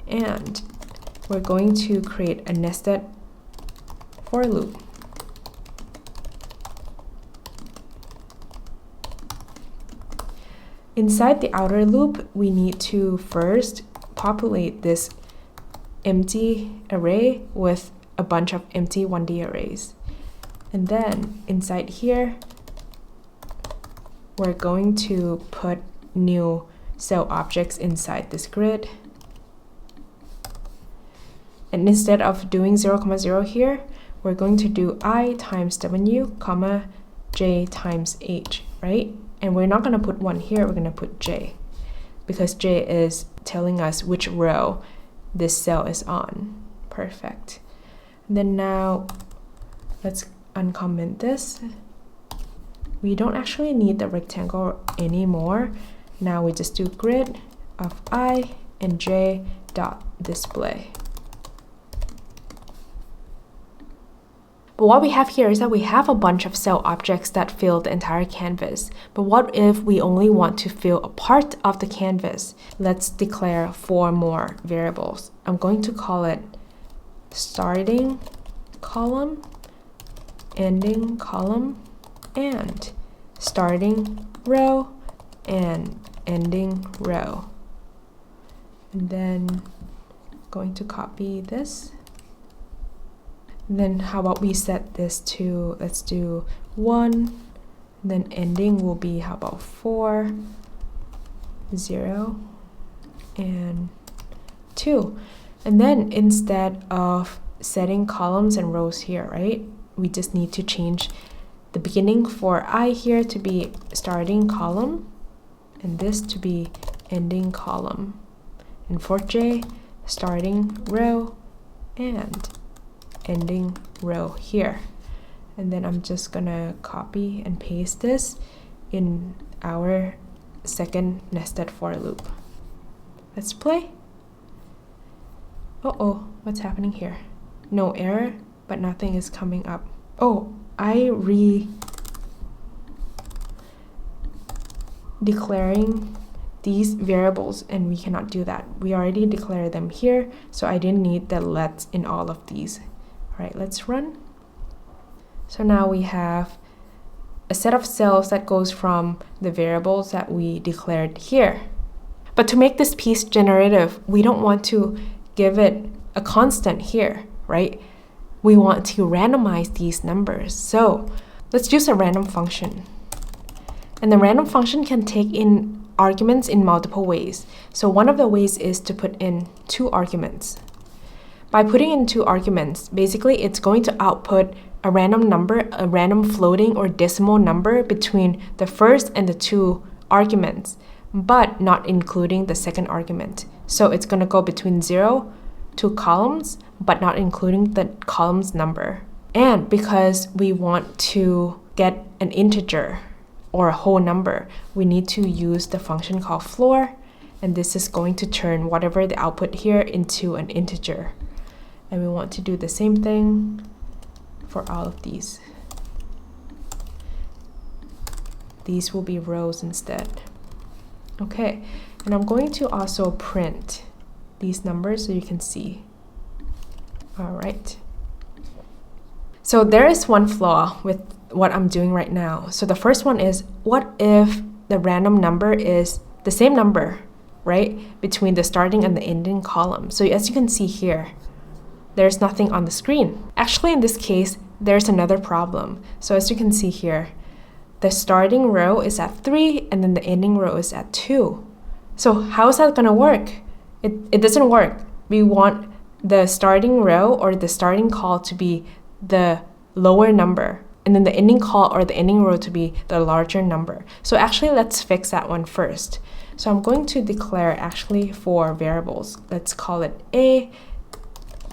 and we're going to create a nested for loop. Inside the outer loop, we need to first populate this empty array with a bunch of empty 1D arrays. And then inside here, we're going to put new cell objects inside this grid. And instead of doing 0, 0 here, we're going to do I times W, comma, J times H, right? And we're not going to put 1 here, we're going to put J, because J is telling us which row this cell is on. Perfect. And then now, let's uncomment this. We don't actually need the rectangle anymore. Now we just do grid of I and J dot display. But what we have here is that we have a bunch of cell objects that fill the entire canvas. But what if we only want to fill a part of the canvas? Let's declare 4 more variables. I'm going to call it starting column, ending column, and starting row and ending row. And then going to copy this. And then how about we set this to, let's do 1, and then ending will be, how about 4, 0, and 2. And then instead of setting columns and rows here, right, we just need to change the beginning for I here to be starting column, and this to be ending column. And for J, starting row and ending row here. And then I'm just gonna copy and paste this in our second nested for loop. Let's play. Uh-oh, what's happening here? No error, but nothing is coming up. Oh, I declaring these variables, and we cannot do that. We already declared them here, so I didn't need the lets in all of these. All right, let's run. So now we have a set of cells that goes from the variables that we declared here. But to make this piece generative, we don't want to give it a constant here, right? We want to randomize these numbers. So let's use a random function. And the random function can take in arguments in multiple ways. So one of the ways is to put in 2 arguments. By putting in 2 arguments, basically it's going to output a random number, a random floating or decimal number between the first and the 2 arguments, but not including the second argument. So it's going to go between 0 to columns, but not including the columns number. And because we want to get an integer or a whole number, we need to use the function called floor, and this is going to turn whatever the output here into an integer. And we want to do the same thing for all of these. These will be rows instead. Okay, and I'm going to also print these numbers so you can see. All right. So there is one flaw with what I'm doing right now. So the first one is, what if the random number is the same number, right, between the starting and the ending column? So as you can see here, there's nothing on the screen. Actually, in this case, there's another problem. So as you can see here, the starting row is at 3 and then the ending row is at 2. So how is that gonna work? It doesn't work. We want the starting row or the starting call to be the lower number, and then the ending call or the ending row to be the larger number. So actually, let's fix that one first. So I'm going to declare actually 4 variables. Let's call it A,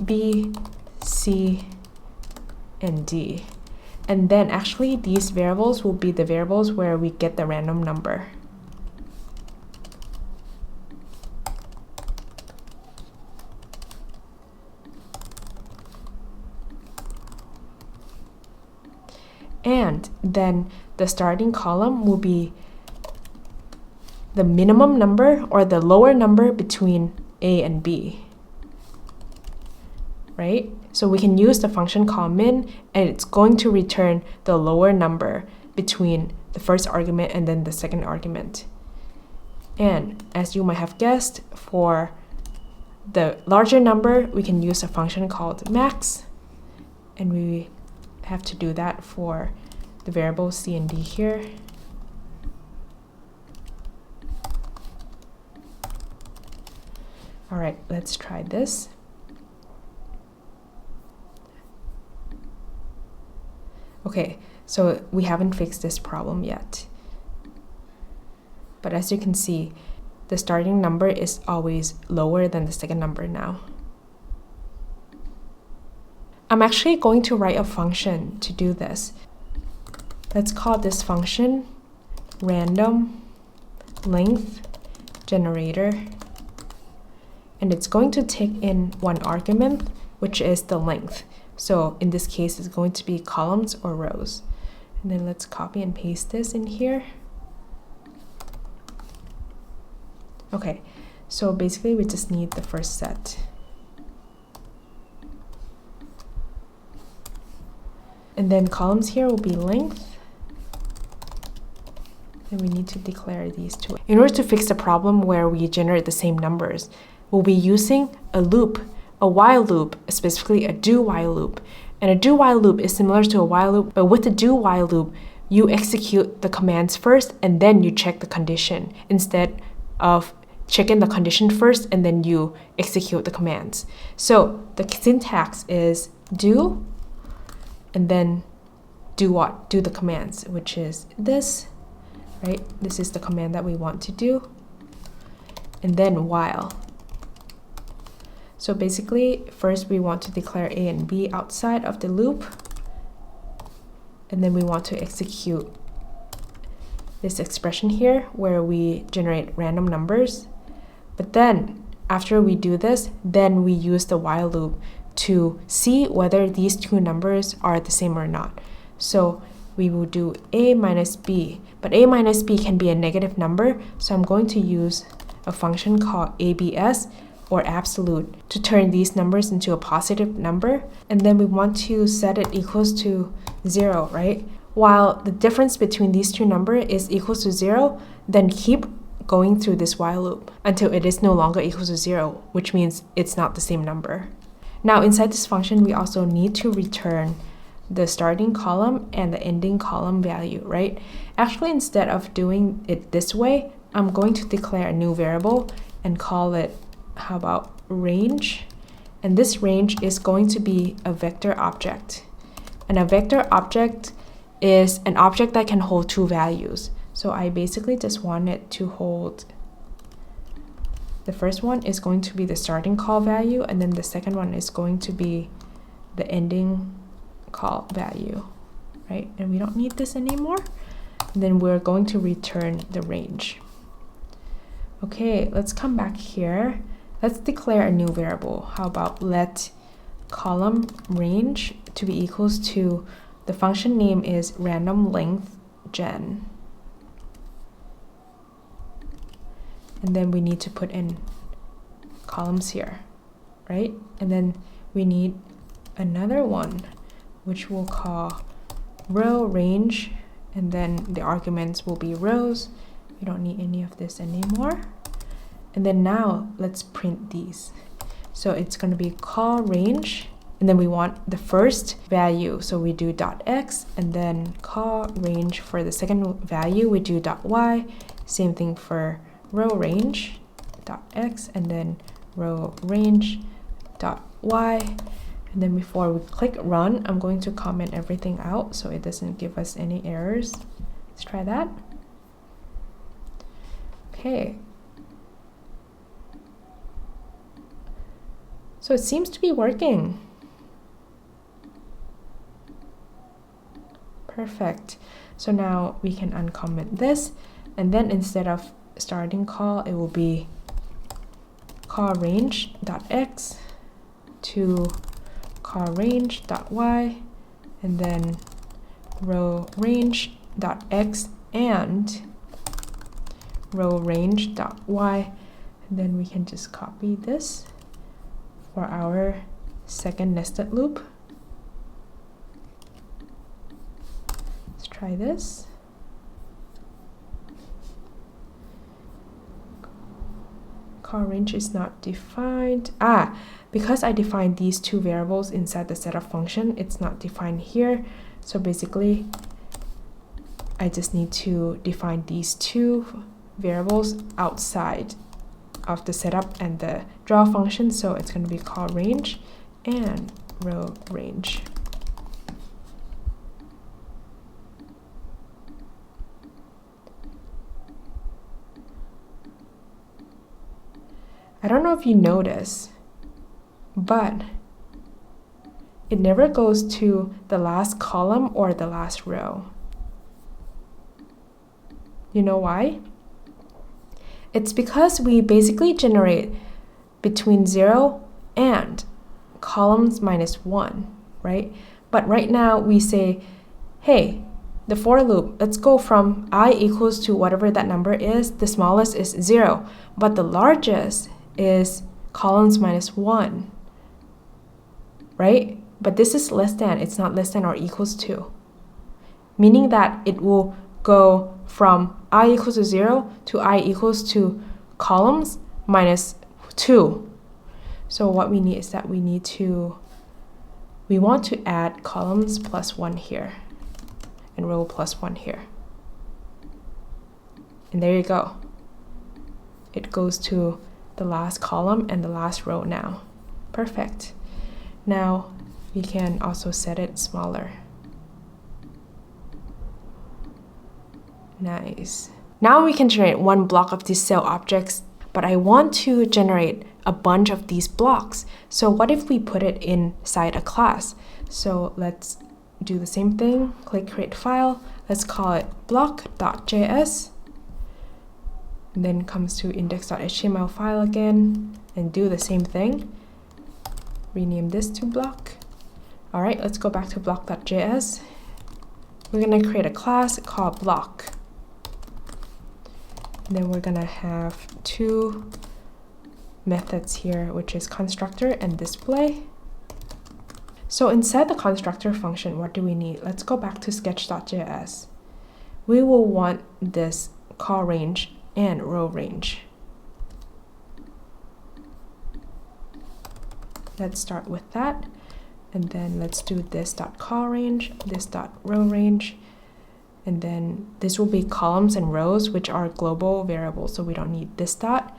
B, C, and D. And then actually these variables will be the variables where we get the random number. And then the starting column will be the minimum number or the lower number between A and B, right? So we can use the function called min, and it's going to return the lower number between the first argument and then the second argument. And as you might have guessed, for the larger number, we can use a function called max, and we have to do that for the variables C and D here. All right, let's try this. Okay, so we haven't fixed this problem yet. But as you can see, the starting number is always lower than the second number now. I'm actually going to write a function to do this. Let's call this function random length generator. And it's going to take in 1 argument, which is the length. So in this case, it's going to be columns or rows. And then let's copy and paste this in here. Okay, so basically we just need the first set. And then columns here will be length. And we need to declare these 2. In order to fix the problem where we generate the same numbers, we'll be using a loop, a while loop, specifically a do-while loop. And a do-while loop is similar to a while loop, but with the do-while loop, you execute the commands first and then you check the condition, instead of checking the condition first and then you execute the commands. So the syntax is do, and then do what? Do the commands, which is this, right? This is the command that we want to do. And then while. So basically, first we want to declare A and B outside of the loop. And then we want to execute this expression here where we generate random numbers. But then after we do this, then we use the while loop to see whether these two numbers are the same or not. So we will do A minus B, but A minus B can be a negative number. So I'm going to use a function called ABS, or absolute, to turn these numbers into a positive number. And then we want to set it equals to 0, right? While the difference between these two numbers is equals to 0, then keep going through this while loop until it is no longer equals to 0, which means it's not the same number. Now inside this function, we also need to return the starting column and the ending column value, right? Actually, instead of doing it this way, I'm going to declare a new variable and call it, how about range? And this range is going to be a vector object. And a vector object is an object that can hold two values. So I basically just want it to hold, the first one is going to be the starting call value, and then the second one is going to be the ending call value, right? And we don't need this anymore. And then we're going to return the range. Okay, let's come back here. Let's declare a new variable. How about let column range to be equals to, the function name is random length gen. And then we need to put in columns here, right? And then we need another one, which we'll call row range, and then the arguments will be rows. We don't need any of this anymore. And then now let's print these. So it's going to be call range, and then we want the first value, so we do .x, and then call range for the second value, we do .y. Same thing for row range .x, and then row range .y. And then before we click run, I'm going to comment everything out so it doesn't give us any errors. Let's try that. Okay. So it seems to be working. Perfect. So now we can uncomment this, and then instead of starting call, it will be call range.x to call range.y, and then row range.x and row range.y. And then we can just copy this for our second nested loop. Let's try this. Call range is not defined. Because I defined these two variables inside the setup function, it's not defined here. So basically, I just need to define these two variables outside of the setup and the draw function. So it's going to be call range and row range. I don't know if you notice, but it never goes to the last column or the last row. You know why? It's because we basically generate between 0 and columns minus 1, right? But right now we say, hey, the for loop, let's go from I equals to whatever that number is. The smallest is 0, but the largest is columns minus 1, right? But this is less than, it's not less than or equals to, meaning that it will go from I equals to 0 to I equals to columns minus 2. So what we need is that we want to add columns plus 1 here and row plus 1 here. And there you go. It goes to the last column and the last row now. Perfect. Now we can also set it smaller. Nice. Now we can generate one block of these cell objects, but I want to generate a bunch of these blocks. So what if we put it inside a class? So let's do the same thing. Click create file. Let's call it block.js. And then comes to index.html file again and do the same thing. Rename this to block. All right, let's go back to block.js. We're gonna create a class called block. And then we're gonna have two methods here, which is constructor and display. So inside the constructor function, what do we need? Let's go back to sketch.js. We will want this call range and row range. Let's start with that. And then let's do this.call range, this.row range. And then this will be columns and rows, which are global variables, so we don't need this dot.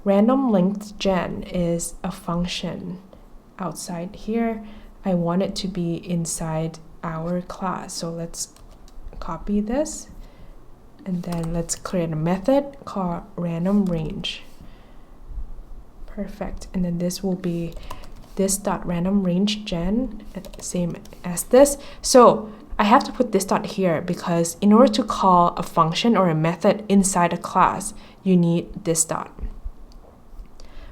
Random length gen is a function outside here. I want it to be inside our class. So let's copy this. And then let's create a method called random range. Perfect. And then this will be this.randomRangeGen, same as this. So I have to put this dot here because in order to call a function or a method inside a class, you need this dot.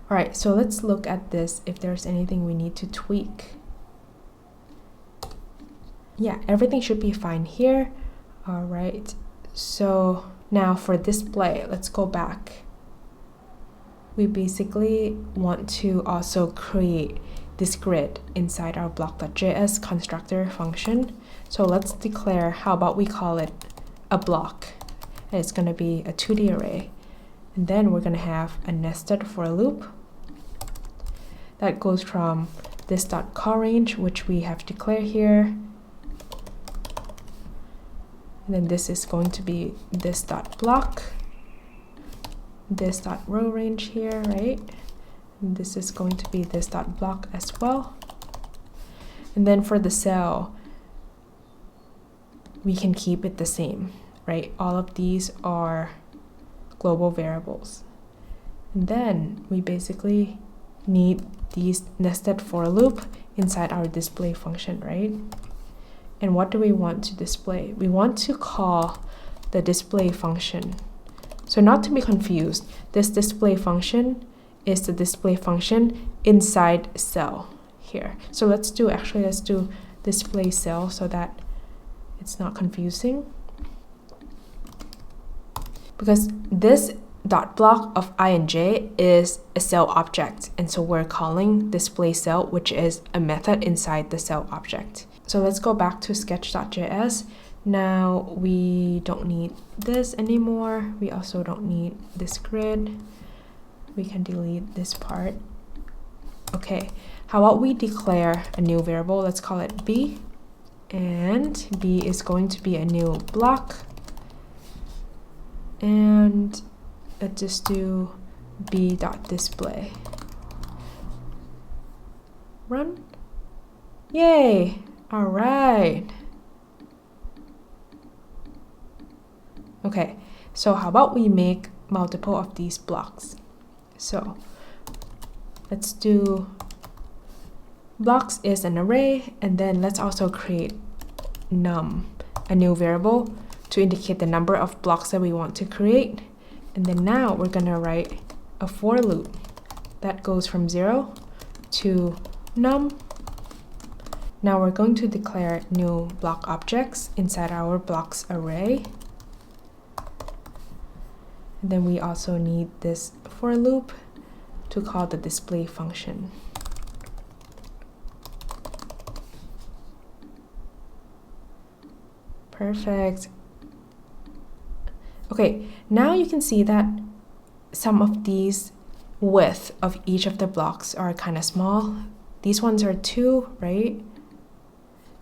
All right, so let's look at this if there's anything we need to tweak. Yeah, everything should be fine here. All right, so now for display, let's go back. We basically want to also create this grid inside our block.js constructor function. So let's declare, how about we call it a block? And it's going to be a 2D array. And then we're going to have a nested for loop that goes from this.call range, which we have declared here. And then this is going to be this.block, this.row range here, right? And this is going to be this.block as well. And then for the cell, we can keep it the same, right? All of these are global variables. And then we basically need these nested for loop inside our display function, right? And what do we want to display? We want to call the display function. So not to be confused, this display function is the display function inside cell here. So let's do display cell so that it's not confusing. Because this dot block of I and j is a cell object, and so we're calling display cell, which is a method inside the cell object. So let's go back to sketch.js. Now we don't need this anymore. We also don't need this grid. We can delete this part. Okay, how about we declare a new variable? Let's call it b. And b is going to be a new block. And let's just do b.display. Run. Yay! All right. Okay, so how about we make multiple of these blocks? So let's do blocks is an array, and then let's also create num, a new variable to indicate the number of blocks that we want to create. And then now we're gonna write a for loop that goes from 0 to num. Now we're going to declare new block objects inside our blocks array. And then we also need this for loop to call the display function. Perfect. Okay, now you can see that some of these width of each of the blocks are kind of small. These ones are 2, right?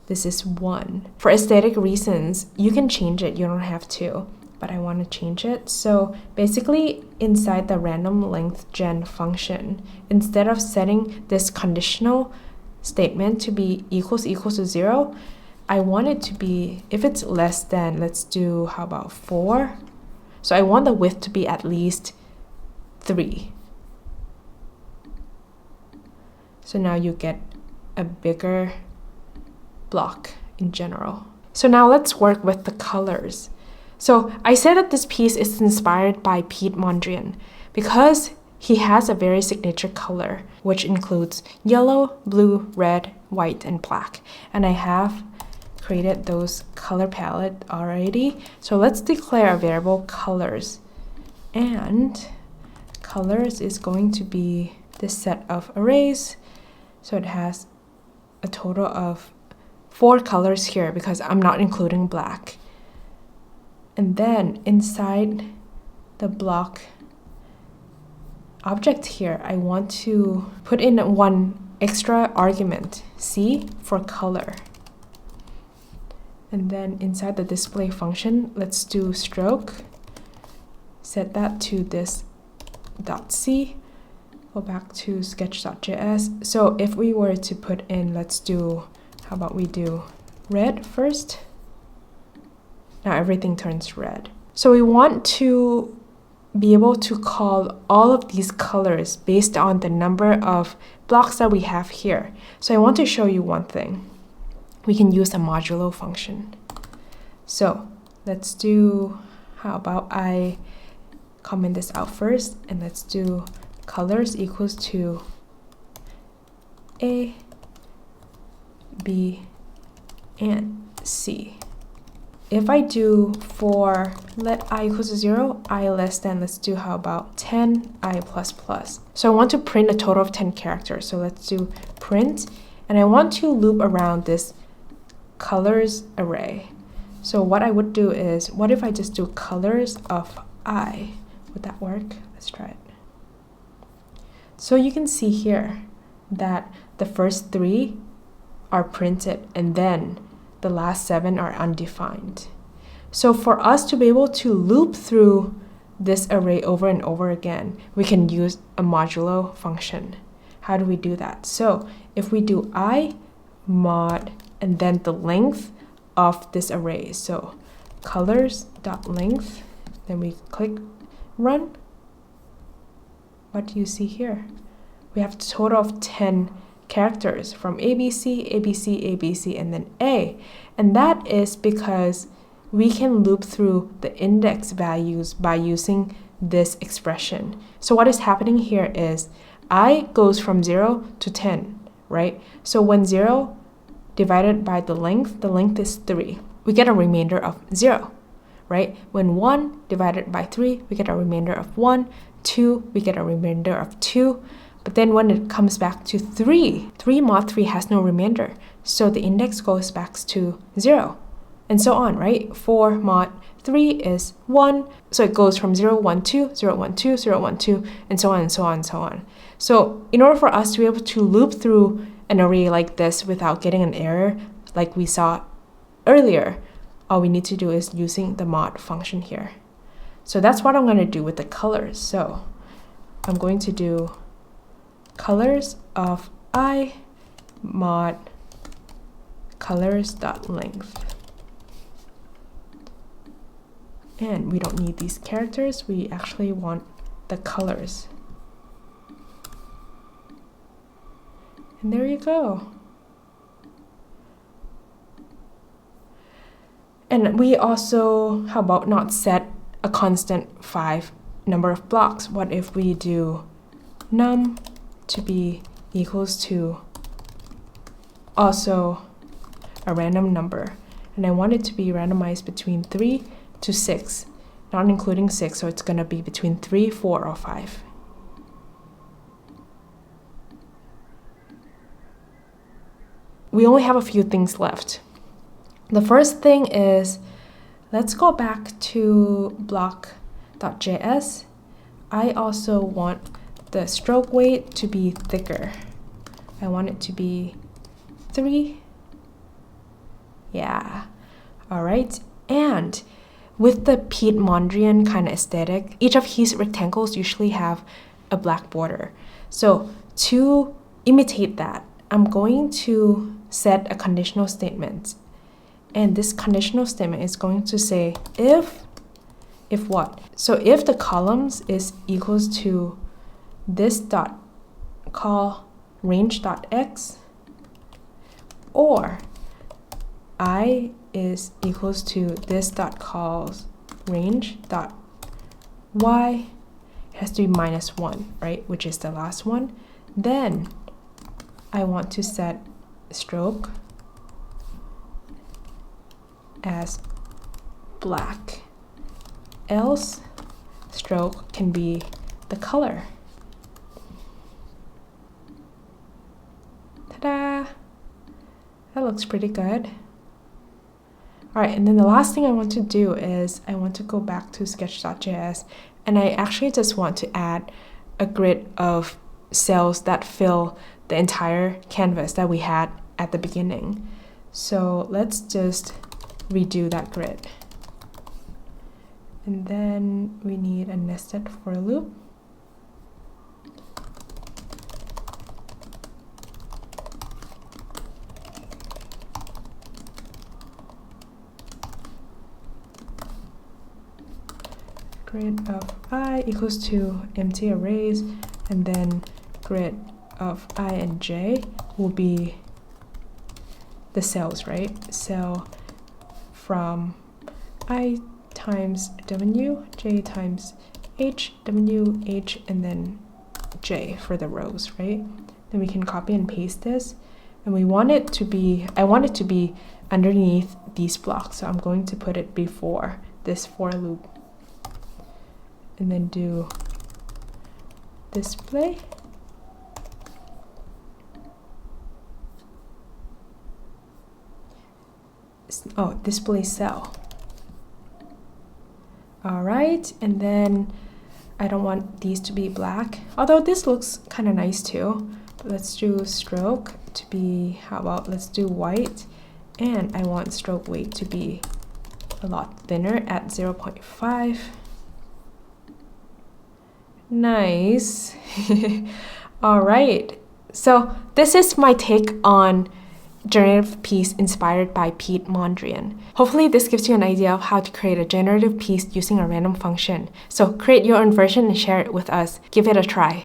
This is 1. For aesthetic reasons, you can change it. You don't have to, but I want to change it. So basically, inside the random length gen function, instead of setting this conditional statement to be equals to 0, I want it to be, if it's less than, let's do, how about 4? So I want the width to be at least 3. So now you get a bigger block in general. So now let's work with the colors. So I said that this piece is inspired by Piet Mondrian because he has a very signature color, which includes yellow, blue, red, white, and black. And I have created those color palette already. So let's declare a variable colors. And colors is going to be this set of arrays. So it has a total of 4 colors here because I'm not including black. And then inside the block object here, I want to put in one extra argument, C, for color. And then inside the display function, let's do stroke. Set that to this .c. Go back to sketch.js. So if we were to put in, let's do, how about we do red first? Now everything turns red. So we want to be able to call all of these colors based on the number of blocks that we have here. So I want to show you one thing. We can use a modulo function. So let's do, how about I comment this out first, and let's do colors equals to A, B, and C. If I do for let I equals to 0, I less than, let's do how about 10, I plus plus. So I want to print a total of 10 characters. So let's do print, and I want to loop around this colors array. So what I would do is, what if I just do colors of I? Would that work? Let's try it. So you can see here that the first 3 are printed and then the last 7 are undefined. So for us to be able to loop through this array over and over again, we can use a modulo function. How do we do that? So if we do I mod and then the length of this array, so colors.length, then we click run. What do you see here? We have a total of 10 characters from ABC, ABC, ABC, and then A. And that is because we can loop through the index values by using this expression. So what is happening here is I goes from 0 to 10, right? So when 0 divided by the length is 3. We get a remainder of 0, right? When 1 divided by 3, we get a remainder of 1. 2, we get a remainder of 2. But then when it comes back to 3 mod 3 has no remainder. So the index goes back to 0. And so on, right? 4 mod 3 is 1. So it goes from 0, 1, 2, 0, 1, 2, 0, 1, 2, and so on and so on and so on. So in order for us to be able to loop through an array like this without getting an error like we saw earlier, all we need to do is using the mod function here. So that's what I'm going to do with the colors. So I'm going to do colors of I mod colors.length. And we don't need these characters, we actually want the colors. And there you go. And we also, how about not set a constant 5 number of blocks? What if we do num to be equals to also a random number, and I want it to be randomized between 3 to 6, not including 6, so it's going to be between 3, 4, or 5. We only have a few things left. The first thing is, let's go back to block.js. I also want the stroke weight to be thicker. I want it to be 3. Yeah. All right. And with the Piet Mondrian kind of aesthetic, each of his rectangles usually have a black border. So to imitate that, I'm going to set a conditional statement. And this conditional statement is going to say if what? So if the columns is equals to this dot call range.x, or I is equals to this dot calls range.y, it has to be -1, right? Which is the last one. Then I want to set stroke as black, else stroke can be the color. Ta-da! That looks pretty good. All right, and then the last thing I want to do is I want to go back to sketch.js, and I actually just want to add a grid of cells that fill the entire canvas that we had at the beginning. So let's just redo that grid. And then we need a nested for loop. Grid of I equals to empty arrays, and then grid of I and j will be the cells, right? Cell from I times w, j times h, w, h, and then j for the rows, right? Then we can copy and paste this, and we want it to be, I want it to be underneath these blocks, so I'm going to put it before this for loop, and then do display. Oh, display cell. All right, and then I don't want these to be black, although this looks kind of nice too. But let's do stroke to be, how about let's do white, and I want stroke weight to be a lot thinner at 0.5. Nice. All right, so this is my take on generative piece inspired by Piet Mondrian. Hopefully this gives you an idea of how to create a generative piece using a random function. So create your own version and share it with us. Give it a try.